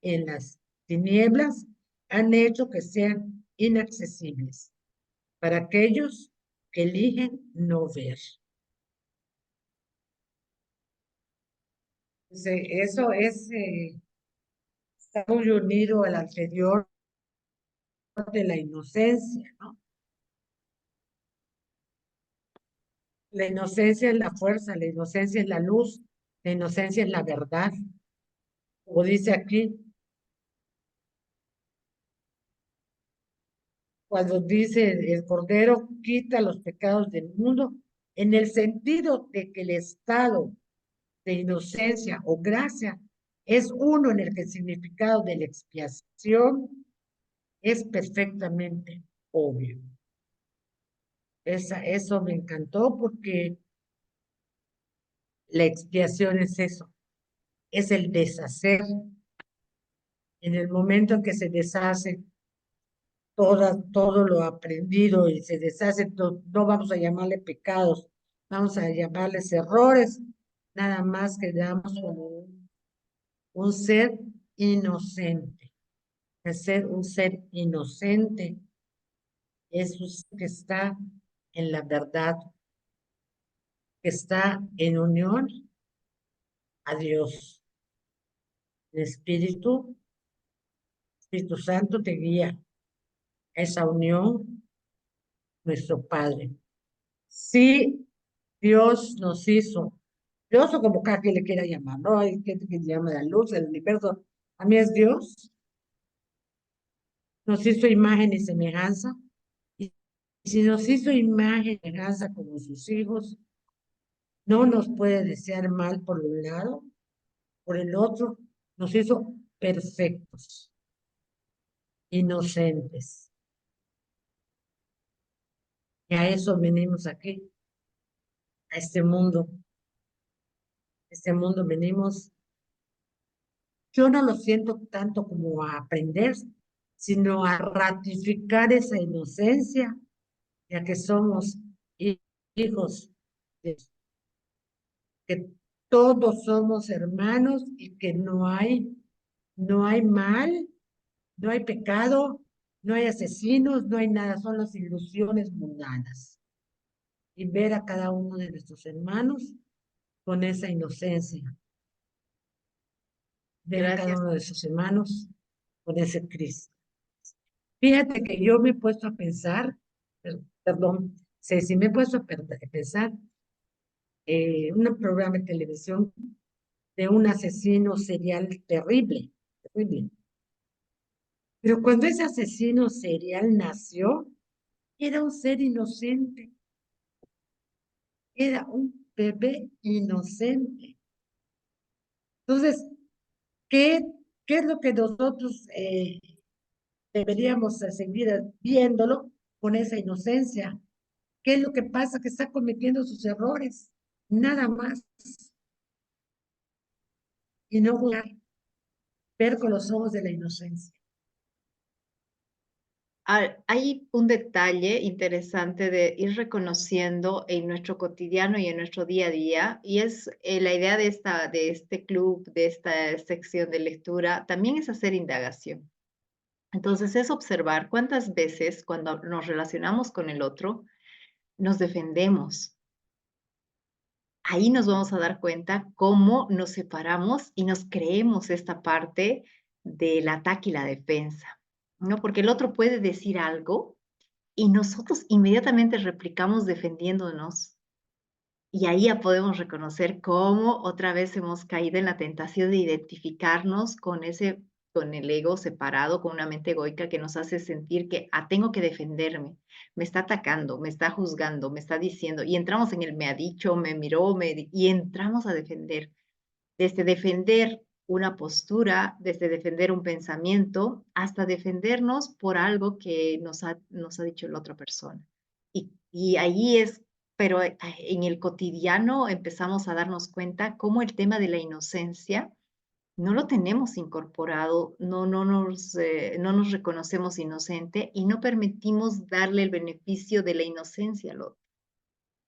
en las tinieblas han hecho que sean inaccesibles para aquellos que eligen no ver. Eso es, está muy unido al anterior de la inocencia, ¿no? La inocencia es la fuerza, la inocencia es la luz, la inocencia es la verdad. Como dice aquí, cuando dice el Cordero quita los pecados del mundo, en el sentido de que el estado de inocencia o gracia es uno en el que el significado de la expiación es perfectamente obvio. Eso me encantó porque la expiación es eso, es el deshacer. En el momento en que se deshace todo lo aprendido y se deshace, no vamos a llamarle pecados, vamos a llamarles errores, nada más quedamos como un ser inocente. El ser un ser inocente es un ser que está en la verdad, que está en unión a Dios. El Espíritu Santo te guía a esa unión, nuestro Padre. Sí, Dios nos hizo, Dios o como cada quien le quiera llamar, ¿no? Hay gente que llama la luz, el universo. A mí es Dios. Nos hizo imagen y semejanza. Y si nos hizo imagen y semejanza como sus hijos, no nos puede desear mal por un lado, por el otro, nos hizo perfectos, inocentes. Y a eso venimos aquí, a este mundo. Este mundo venimos, yo no lo siento tanto como a aprender, sino a ratificar esa inocencia, ya que somos hijos de Dios, que todos somos hermanos y que no hay mal, no hay pecado, no hay asesinos, no hay nada, son las ilusiones mundanas. Y ver a cada uno de nuestros hermanos con esa inocencia, ver a cada Gracias. uno de sus hermanos con ese Cristo. Fíjate que yo me he puesto a pensar, perdón, Ceci, me he puesto a pensar un programa de televisión de un asesino serial terrible, terrible. Pero cuando ese asesino serial nació, era un ser inocente, era un bebé inocente. Entonces, ¿qué, qué es lo que nosotros deberíamos seguir viéndolo con esa inocencia? ¿Qué es lo que pasa? Que está cometiendo sus errores, nada más. Y no jugar, ver con los ojos de la inocencia. Hay un detalle interesante de ir reconociendo en nuestro cotidiano y en nuestro día a día, y es la idea de este club, de esta sección de lectura, también es hacer indagación. Entonces es observar cuántas veces cuando nos relacionamos con el otro, nos defendemos. Ahí nos vamos a dar cuenta cómo nos separamos y nos creemos esta parte del ataque y la defensa, ¿no? Porque el otro puede decir algo y nosotros inmediatamente replicamos defendiéndonos. Y ahí ya podemos reconocer cómo otra vez hemos caído en la tentación de identificarnos con el ego separado, con una mente egoica que nos hace sentir que tengo que defenderme, me está atacando, me está juzgando, me está diciendo, y entramos en el me ha dicho, me miró, y entramos a defender. Desde defender una postura, desde defender un pensamiento, hasta defendernos por algo que nos ha dicho la otra persona. Y ahí es, pero en el cotidiano empezamos a darnos cuenta cómo el tema de la inocencia no lo tenemos incorporado, no nos reconocemos inocente y no permitimos darle el beneficio de la inocencia al otro,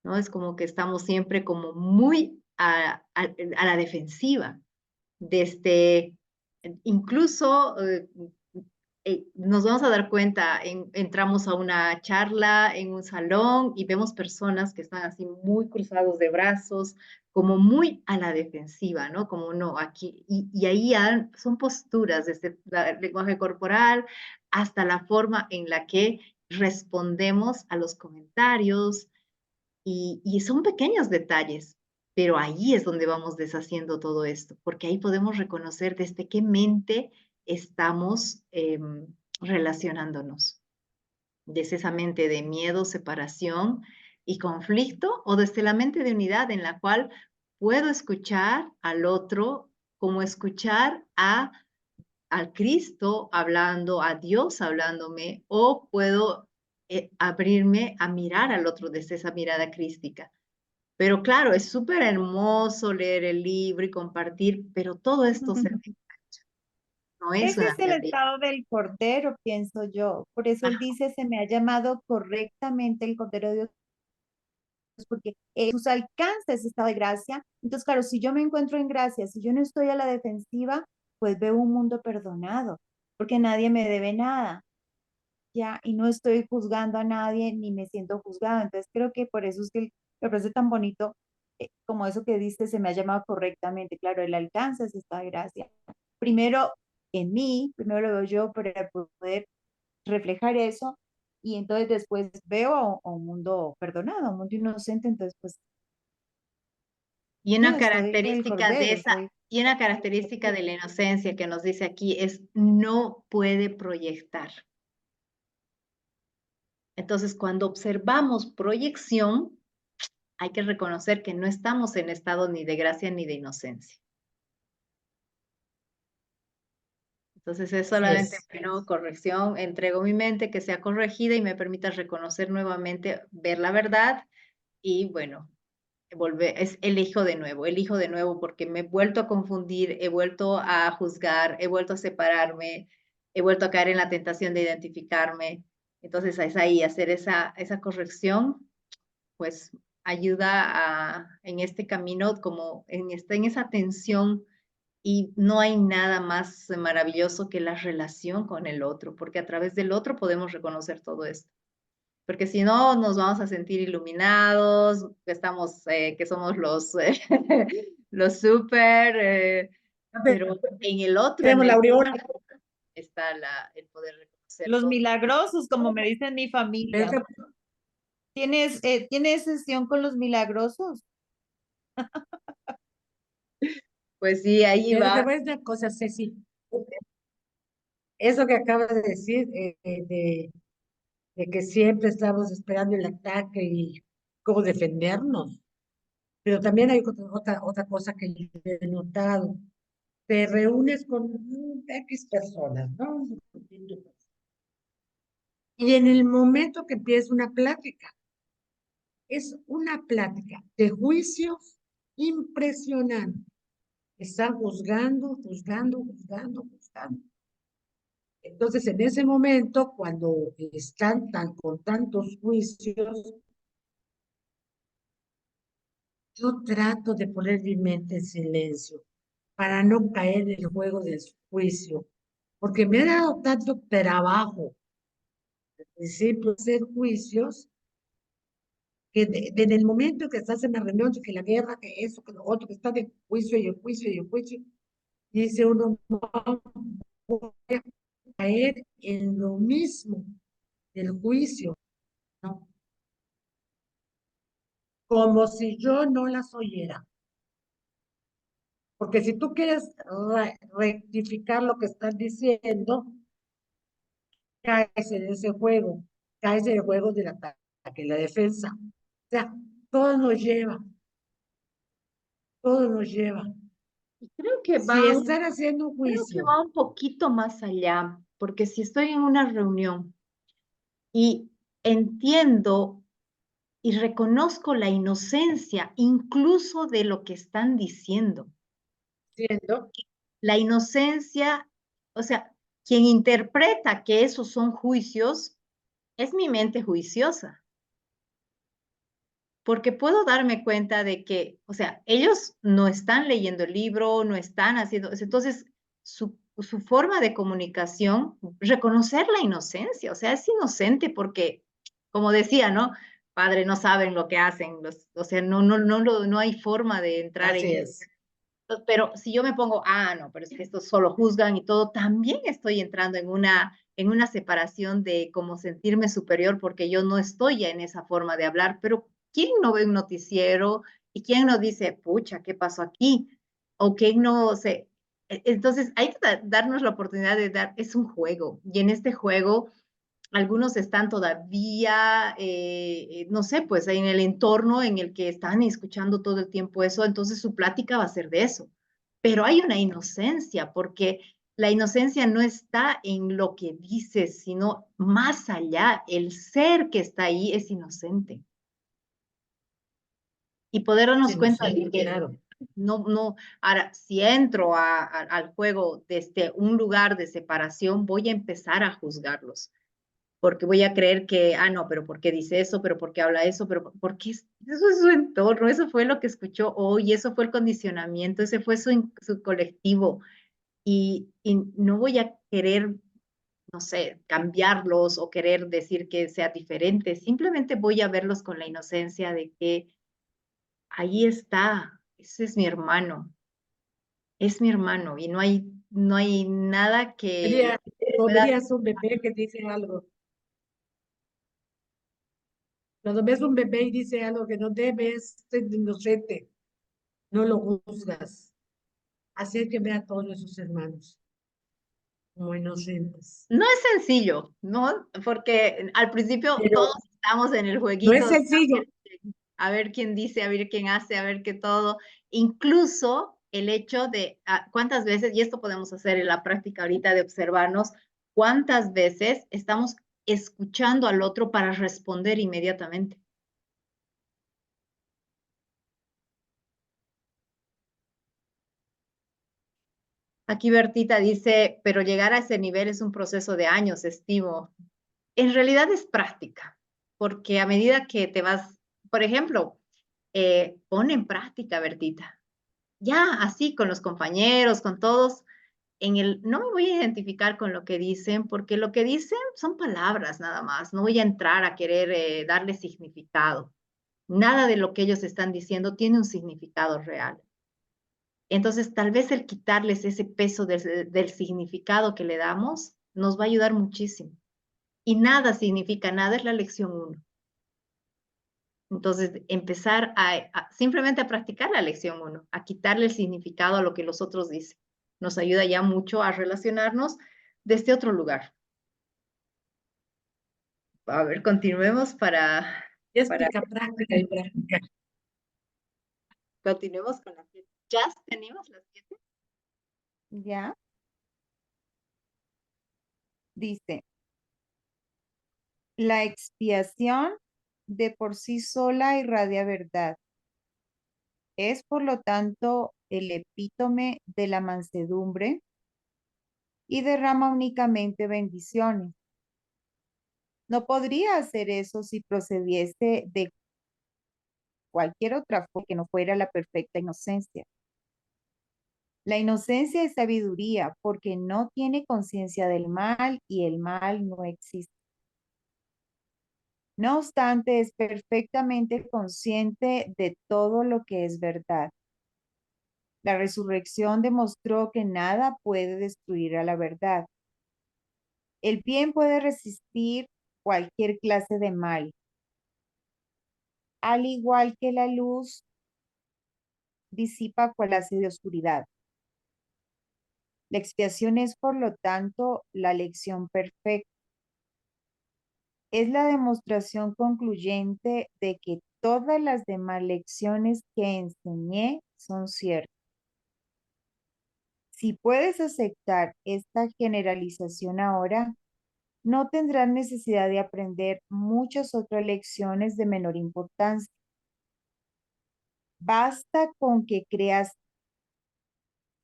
¿no? Es como que estamos siempre como muy a la defensiva, desde, incluso nos vamos a dar cuenta, entramos a una charla en un salón y vemos personas que están así muy cruzados de brazos, como muy a la defensiva, ¿no? Como no, aquí, y ahí son posturas, desde el lenguaje corporal hasta la forma en la que respondemos a los comentarios, y son pequeños detalles, pero ahí es donde vamos deshaciendo todo esto, porque ahí podemos reconocer desde qué mente estamos relacionándonos. Desde esa mente de miedo, separación y conflicto, o desde la mente de unidad en la cual puedo escuchar al otro como escuchar al Cristo hablando, a Dios hablándome, o puedo abrirme a mirar al otro desde esa mirada crística. Pero claro, es súper hermoso leer el libro y compartir, pero todo esto se no es Ese una es el teoría. estado del Cordero, pienso yo. Por eso él Ah, dice, se me ha llamado correctamente el Cordero de Dios, porque sus alcances estado de gracia. Entonces, claro, si yo me encuentro en gracia, si yo no estoy a la defensiva, pues veo un mundo perdonado, porque nadie me debe nada, ya, y no estoy juzgando a nadie ni me siento juzgado. Entonces, creo que por eso es que me parece tan bonito, como eso que dice, se me ha llamado correctamente. Claro, el alcance es esta gracia. Primero en mí, primero lo veo yo para poder reflejar eso, y entonces después veo a un mundo perdonado, a un mundo inocente. Entonces, pues y yo una estoy con el característica de Cordero, esa, estoy... y una característica de la inocencia que nos dice aquí es no puede proyectar. Entonces, cuando observamos proyección, hay que reconocer que no estamos en estado ni de gracia ni de inocencia. Entonces es Así solamente, es. bueno, corrección, entrego mi mente que sea corregida y me permita reconocer nuevamente, ver la verdad y bueno, elijo de nuevo porque me he vuelto a confundir, he vuelto a juzgar, he vuelto a separarme, he vuelto a caer en la tentación de identificarme. Entonces es ahí, hacer esa corrección, pues ayuda en este camino, como en esa tensión, y no hay nada más maravilloso que la relación con el otro, porque a través del otro podemos reconocer todo esto. Porque si no, nos vamos a sentir iluminados, que somos los súper, pero en el otro, en Tenemos la el aureola. está el poder reconocer Los todo. milagrosos, como me dice mi familia. ¿Tienes sesión con los milagrosos? Pues sí, ahí Pero te va. voy a decir una cosa, Ceci. Eso que acabas de decir, de que siempre estamos esperando el ataque y cómo defendernos. Pero también hay otra cosa que yo he notado. Te reúnes con X personas, ¿no? Y en el momento que empieza una plática, es una plática de juicios impresionante. Están juzgando, juzgando, juzgando, juzgando. Entonces, en ese momento, cuando están con tantos juicios, yo trato de poner mi mente en silencio para no caer en el juego del juicio, porque me ha dado tanto trabajo, al principio, hacer juicios, que desde el momento que estás en la reunión, que la guerra, que eso, que lo otro, que está de juicio y el juicio y el juicio, y dice uno, no voy a caer en lo mismo del juicio, ¿no? Como si yo no las oyera. Porque si tú quieres rectificar lo que estás diciendo, caes en ese juego, caes en el juego del ataque, la defensa. O sea, todo nos lleva, todo nos lleva. Y creo que Si están haciendo un creo que juicio, va un poquito más allá, porque si estoy en una reunión y entiendo y reconozco la inocencia incluso de lo que están diciendo, siendo, la inocencia, o sea, quien interpreta que esos son juicios es mi mente juiciosa, porque puedo darme cuenta de que, o sea, ellos no están leyendo el libro, no están haciendo, entonces su forma de comunicación, reconocer la inocencia, o sea, es inocente porque, como decía, ¿no? Padre, no saben lo que hacen, o sea, no hay forma de entrar en así eso. es. Pero si yo me pongo, no, pero es que estos solo juzgan y todo, también estoy entrando en una separación de como sentirme superior porque yo no estoy ya en esa forma de hablar, pero ¿quién no ve un noticiero y quién no dice, pucha, ¿qué pasó aquí? O quién no se... Entonces hay que darnos la oportunidad de dar, es un juego y en este juego algunos están todavía, no sé, pues en el entorno en el que están escuchando todo el tiempo eso, entonces su plática va a ser de eso. Pero hay una inocencia, porque la inocencia no está en lo que dices, sino más allá, el ser que está ahí es inocente. Y poder Es darnos cuenta de inocente, que claro. ahora, si entro al juego desde un lugar de separación, voy a empezar a juzgarlos porque voy a creer que, no, pero ¿por qué dice eso? ¿Pero por qué habla eso? ¿Pero por qué? Eso es su entorno, eso fue lo que escuchó hoy, eso fue el condicionamiento, ese fue su colectivo. Y no voy a querer, no sé, cambiarlos o querer decir que sea diferente, simplemente voy a verlos con la inocencia de que ahí está, ese es mi hermano y no hay nada que Verías, o pueda... verías un bebé que dice algo. Cuando ves un bebé y dice algo que no debes, es inocente, no lo juzgas. Así es que ve a todos nuestros hermanos como inocentes. No es sencillo, ¿no? Porque al principio Pero todos estamos en el no es jueguito de sencillo. a ver quién dice, a ver quién hace, a ver qué todo. Incluso el hecho de cuántas veces, y esto podemos hacer en la práctica ahorita de observarnos, cuántas veces estamos escuchando al otro para responder inmediatamente. Aquí Bertita dice, pero llegar a ese nivel es un proceso de años, estimo. En realidad es práctica, porque a medida que te vas, por ejemplo, pon en práctica, Bertita, ya así con los compañeros, con todos, no me voy a identificar con lo que dicen, porque lo que dicen son palabras nada más, no voy a entrar a querer darle significado. Nada de lo que ellos están diciendo tiene un significado real. Entonces, tal vez el quitarles ese peso del significado que le damos nos va a ayudar muchísimo. Y nada significa nada, es la lección uno. Entonces, empezar simplemente a practicar la lección uno, a quitarle el significado a lo que los otros dicen. Nos ayuda ya mucho a relacionarnos desde otro lugar. A ver, continuemos Es para práctica y práctica. continuemos con las 7. ¿Ya tenemos las 7? ¿Ya? Dice, la expiación de por sí sola irradia verdad. Es, por lo tanto, el epítome de la mansedumbre y derrama únicamente bendiciones. No podría hacer eso si procediese de cualquier otra forma que no fuera la perfecta inocencia. La inocencia es sabiduría porque no tiene conciencia del mal y el mal no existe. No obstante, es perfectamente consciente de todo lo que es verdad. La resurrección demostró que nada puede destruir a la verdad. El bien puede resistir cualquier clase de mal, al igual que la luz disipa cual clase de oscuridad. La expiación es, por lo tanto, la lección perfecta. Es la demostración concluyente de que todas las demás lecciones que enseñé son ciertas. Si puedes aceptar esta generalización ahora, no tendrás necesidad de aprender muchas otras lecciones de menor importancia. Basta con que creas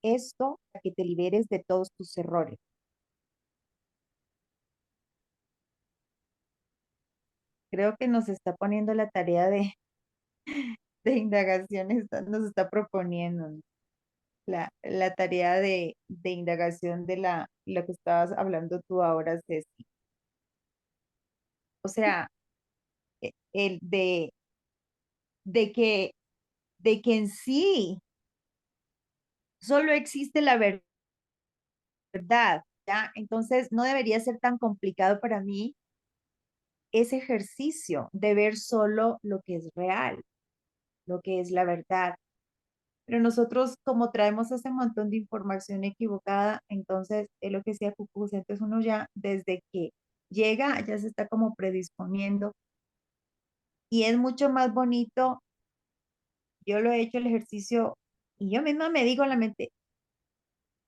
esto para que te liberes de todos tus errores. Creo que nos está poniendo la tarea de indagación, nos está proponiendo, ¿no? La tarea de indagación de lo que estabas hablando tú ahora, Ceci. O sea, el de que, de que en sí solo existe la verdad, ¿ya? Entonces no debería ser tan complicado para mí ese ejercicio de ver solo lo que es real, lo que es la verdad. Pero nosotros, como traemos ese montón de información equivocada, entonces es lo que decía Cucuz, entonces uno ya desde que llega ya se está como predisponiendo y es mucho más bonito. Yo lo he hecho el ejercicio y yo misma me digo en la mente,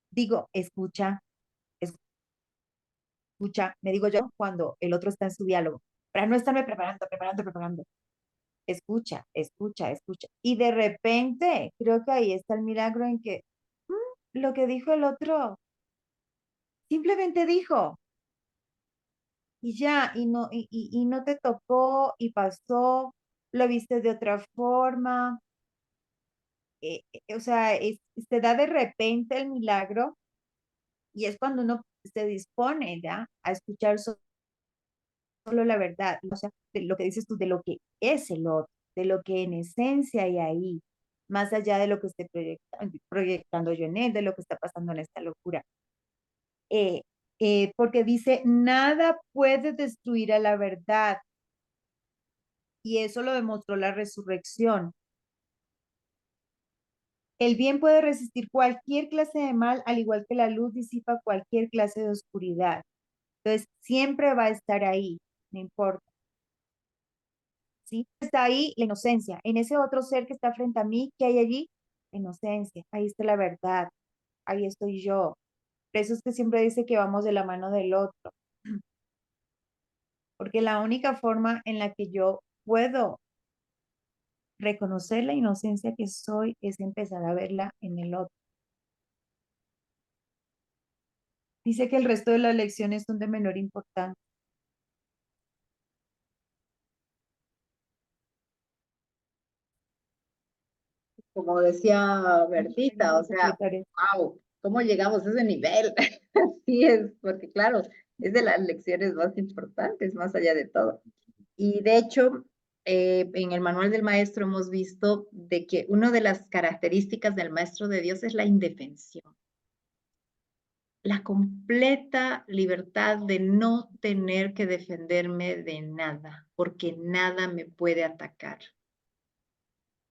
digo, escucha, escucha, me digo yo cuando el otro está en su diálogo, para no estarme preparando. Escucha, escucha, escucha. Y de repente, creo que ahí está el milagro en que lo que dijo el otro, simplemente dijo, y ya, y no te tocó, y pasó, lo viste de otra forma, o sea, se da de repente el milagro, y es cuando uno se dispone, ¿ya? A escuchar solo la verdad, o sea, de lo que dices tú, de lo que es el otro, de lo que en esencia hay ahí, más allá de lo que esté proyectando yo en él, de lo que está pasando en esta locura. Eh, porque dice, nada puede destruir a la verdad, y eso lo demostró la resurrección. El bien puede resistir cualquier clase de mal, al igual que la luz disipa cualquier clase de oscuridad. Entonces, siempre va a estar ahí, no importa. ¿Sí? Está ahí la inocencia. En ese otro ser que está frente a mí, ¿qué hay allí? La inocencia. Ahí está la verdad. Ahí estoy yo. Por eso es que siempre dice que vamos de la mano del otro. Porque la única forma en la que yo puedo reconocer la inocencia que soy es empezar a verla en el otro. Dice que el resto de las lecciones son de menor importancia. Como decía Bertita, o ¿Qué te sea, parece? wow, ¿cómo llegamos a ese nivel? Así es, porque claro, es de las lecciones más importantes, más allá de todo. Y de hecho, en el manual del maestro hemos visto de que una de las características del maestro de Dios es la indefensión, la completa libertad de no tener que defenderme de nada, porque nada me puede atacar.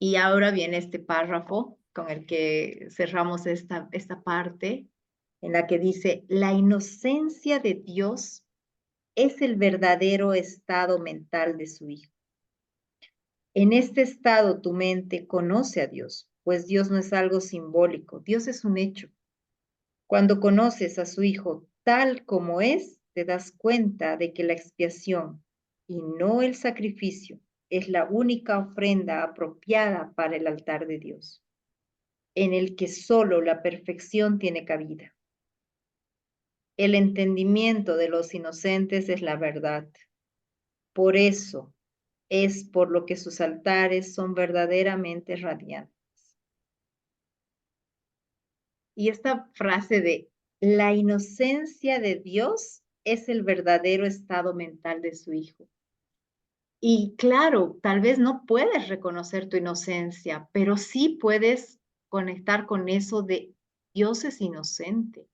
Y ahora viene este párrafo con el que cerramos esta parte, en la que dice, la inocencia de Dios es el verdadero estado mental de su Hijo. En este estado tu mente conoce a Dios, pues Dios no es algo simbólico, Dios es un hecho. Cuando conoces a su Hijo tal como es, te das cuenta de que la expiación y no el sacrificio es la única ofrenda apropiada para el altar de Dios, en el que solo la perfección tiene cabida. El entendimiento de los inocentes es la verdad. Por eso es por lo que sus altares son verdaderamente radiantes. Y esta frase de la inocencia de Dios es el verdadero estado mental de su Hijo. Y claro, tal vez no puedes reconocer tu inocencia, pero sí puedes conectar con eso de Dios es inocente.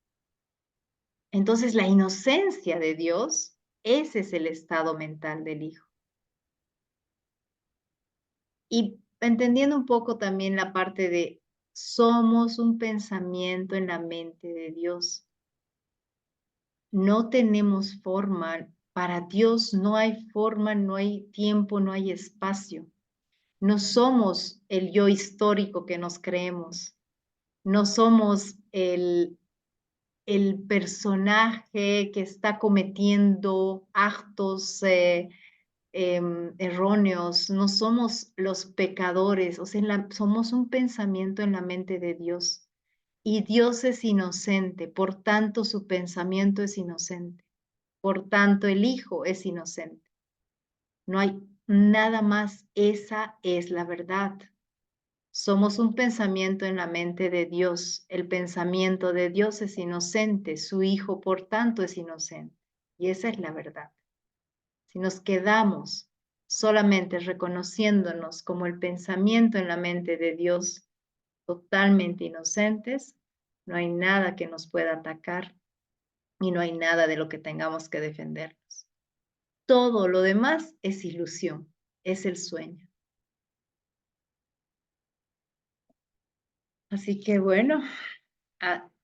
Entonces, la inocencia de Dios, ese es el estado mental del Hijo. Y entendiendo un poco también la parte de somos un pensamiento en la mente de Dios. No tenemos forma, para Dios no hay forma, no hay tiempo, no hay espacio. No somos el yo histórico que nos creemos. No somos el personaje que está cometiendo actos erróneos, no somos los pecadores, o sea, somos un pensamiento en la mente de Dios. Y Dios es inocente, por tanto su pensamiento es inocente, por tanto el Hijo es inocente. No hay nada más, esa es la verdad. Somos un pensamiento en la mente de Dios. El pensamiento de Dios es inocente, su Hijo por tanto es inocente. Y esa es la verdad. Si nos quedamos solamente reconociéndonos como el pensamiento en la mente de Dios, totalmente inocentes, no hay nada que nos pueda atacar y no hay nada de lo que tengamos que defendernos. Todo lo demás es ilusión, es el sueño. Así que bueno,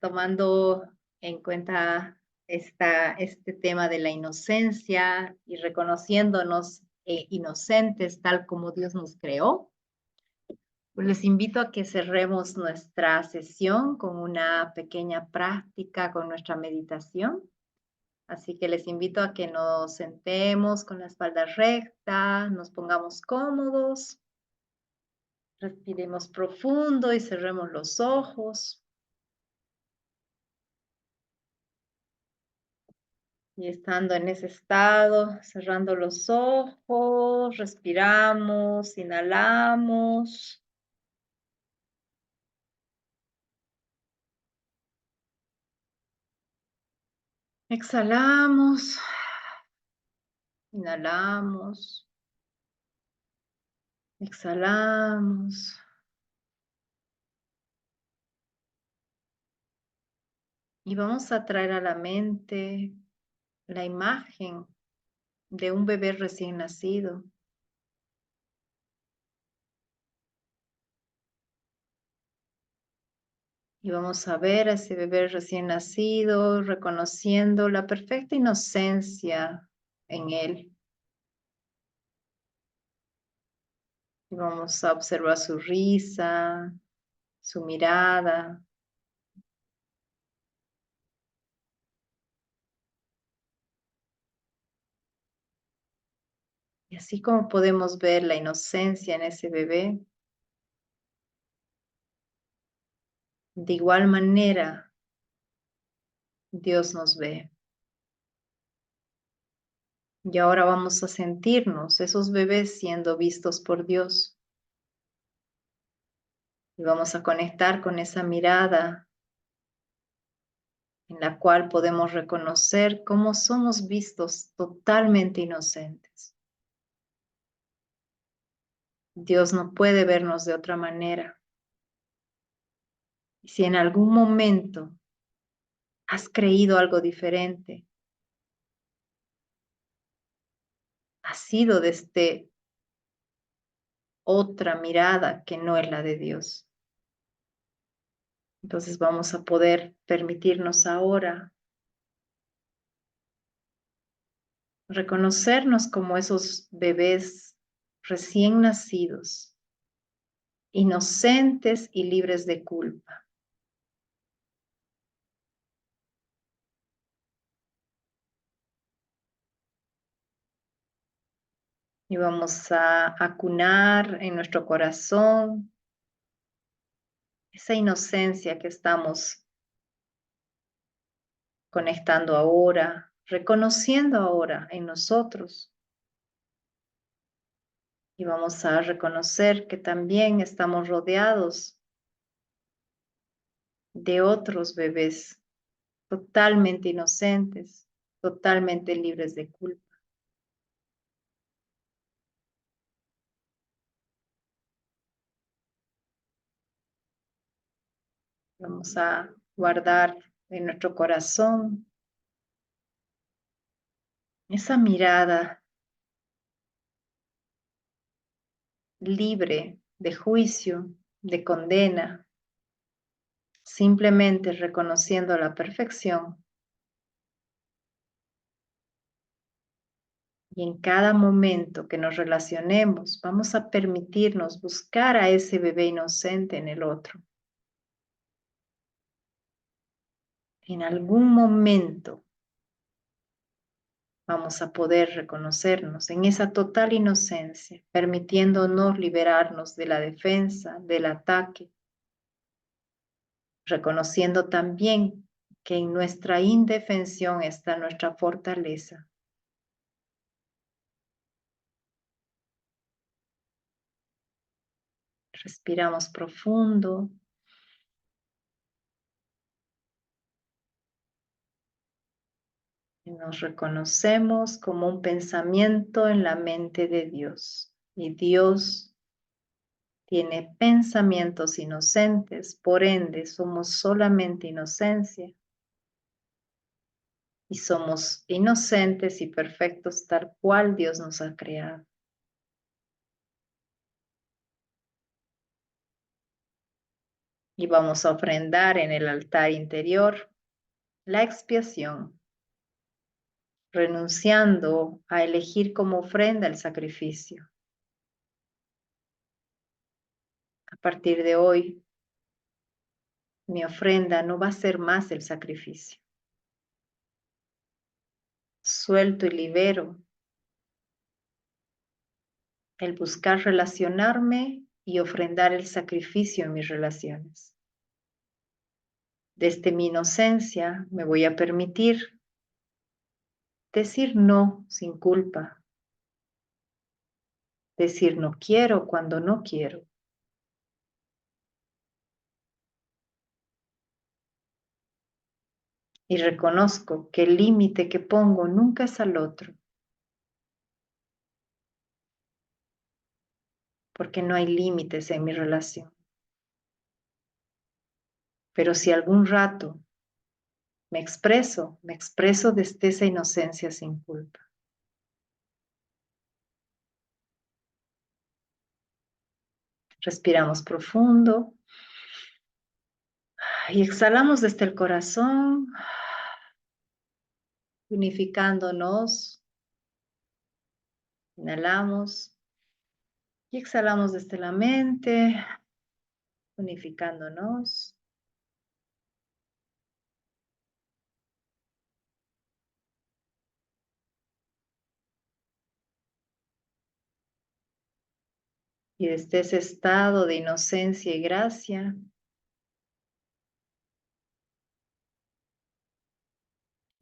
tomando en cuenta este tema de la inocencia y reconociéndonos inocentes tal como Dios nos creó, pues les invito a que cerremos nuestra sesión con una pequeña práctica con nuestra meditación. Así que les invito a que nos sentemos con la espalda recta, nos pongamos cómodos, respiremos profundo y cerremos los ojos. Y estando en ese estado, cerrando los ojos, respiramos, inhalamos. Exhalamos, inhalamos, exhalamos. Y vamos a traer a la mente la imagen de un bebé recién nacido. Y vamos a ver a ese bebé recién nacido, reconociendo la perfecta inocencia en él. Y vamos a observar su risa, su mirada. Y así como podemos ver la inocencia en ese bebé, de igual manera Dios nos ve. Y ahora vamos a sentirnos esos bebés siendo vistos por Dios. Y vamos a conectar con esa mirada en la cual podemos reconocer cómo somos vistos totalmente inocentes. Dios no puede vernos de otra manera. Y si en algún momento has creído algo diferente, ha sido desde otra mirada que no es la de Dios. Entonces vamos a poder permitirnos ahora reconocernos como esos bebés recién nacidos, inocentes y libres de culpa. Y vamos a acunar en nuestro corazón esa inocencia que estamos conectando ahora, reconociendo ahora en nosotros. Y vamos a reconocer que también estamos rodeados de otros bebés totalmente inocentes, totalmente libres de culpa. Vamos a guardar en nuestro corazón esa mirada libre de juicio, de condena, simplemente reconociendo la perfección. Y en cada momento que nos relacionemos, vamos a permitirnos buscar a ese bebé inocente en el otro. en algún momento vamos a poder reconocernos en esa total inocencia, permitiéndonos liberarnos de la defensa, del ataque, reconociendo también que en nuestra indefensión está nuestra fortaleza. Respiramos profundo. Y nos reconocemos como un pensamiento en la mente de Dios. Y Dios tiene pensamientos inocentes, por ende somos solamente inocencia. Y somos inocentes y perfectos tal cual Dios nos ha creado. Y vamos a ofrendar en el altar interior la expiación, renunciando a elegir como ofrenda el sacrificio. A partir de hoy, mi ofrenda no va a ser más el sacrificio. Suelto y libero el buscar relacionarme y ofrendar el sacrificio en mis relaciones. Desde mi inocencia me voy a permitir decir no sin culpa, decir no quiero cuando no quiero. Y reconozco que el límite que pongo nunca es al otro, porque no hay límites en mi relación. Pero si algún rato me expreso desde esa inocencia sin culpa. Respiramos profundo y exhalamos desde el corazón, unificándonos. Inhalamos y exhalamos desde la mente, unificándonos. Y desde ese estado de inocencia y gracia,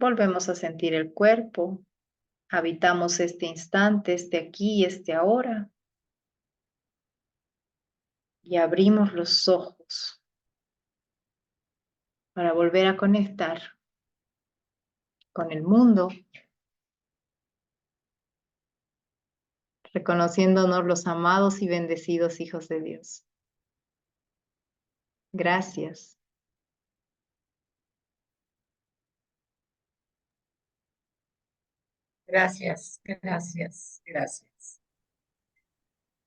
volvemos a sentir el cuerpo, habitamos este instante, este aquí y este ahora, y abrimos los ojos para volver a conectar con el mundo, reconociéndonos los amados y bendecidos hijos de Dios. Gracias. Gracias, gracias, gracias.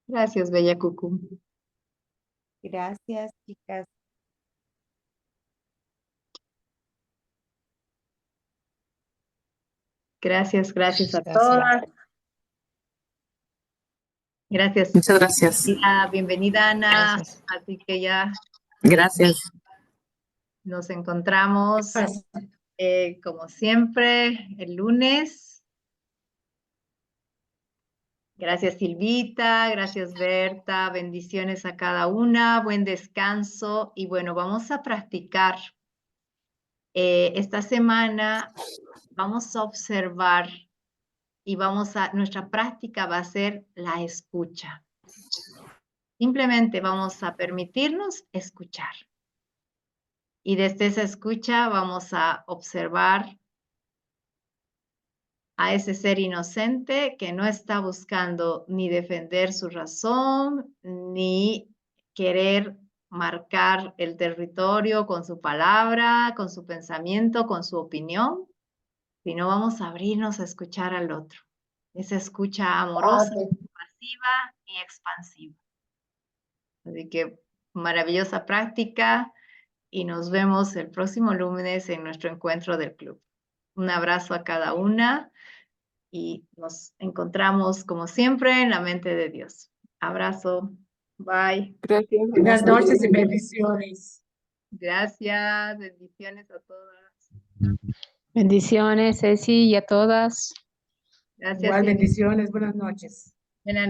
Gracias, Bella Cucú. Gracias, chicas. Gracias a Gracias. todas. Gracias. Muchas gracias. Bienvenida, Ana. Gracias. Así que ya Gracias. nos encontramos Pasa. como siempre el lunes. Gracias, Silvita. Gracias, Berta. Bendiciones a cada una. Buen descanso. Y bueno, vamos a practicar. Esta semana vamos a observar y nuestra práctica va a ser la escucha. Simplemente vamos a permitirnos escuchar. Y desde esa escucha vamos a observar a ese ser inocente que no está buscando ni defender su razón, ni querer marcar el territorio con su palabra, con su pensamiento, con su opinión, sino vamos a abrirnos a escuchar al otro. Esa escucha amorosa, pasiva y expansiva. Así que maravillosa práctica y nos vemos el próximo lunes en nuestro encuentro del club. Un abrazo a cada una y nos encontramos como siempre en la mente de Dios. Abrazo. Bye. Gracias. Buenas noches y bendiciones. Gracias. Bendiciones a todas. Bendiciones, Ceci, y a todas. Gracias. Igual, Silvia. bendiciones, buenas noches. Buenas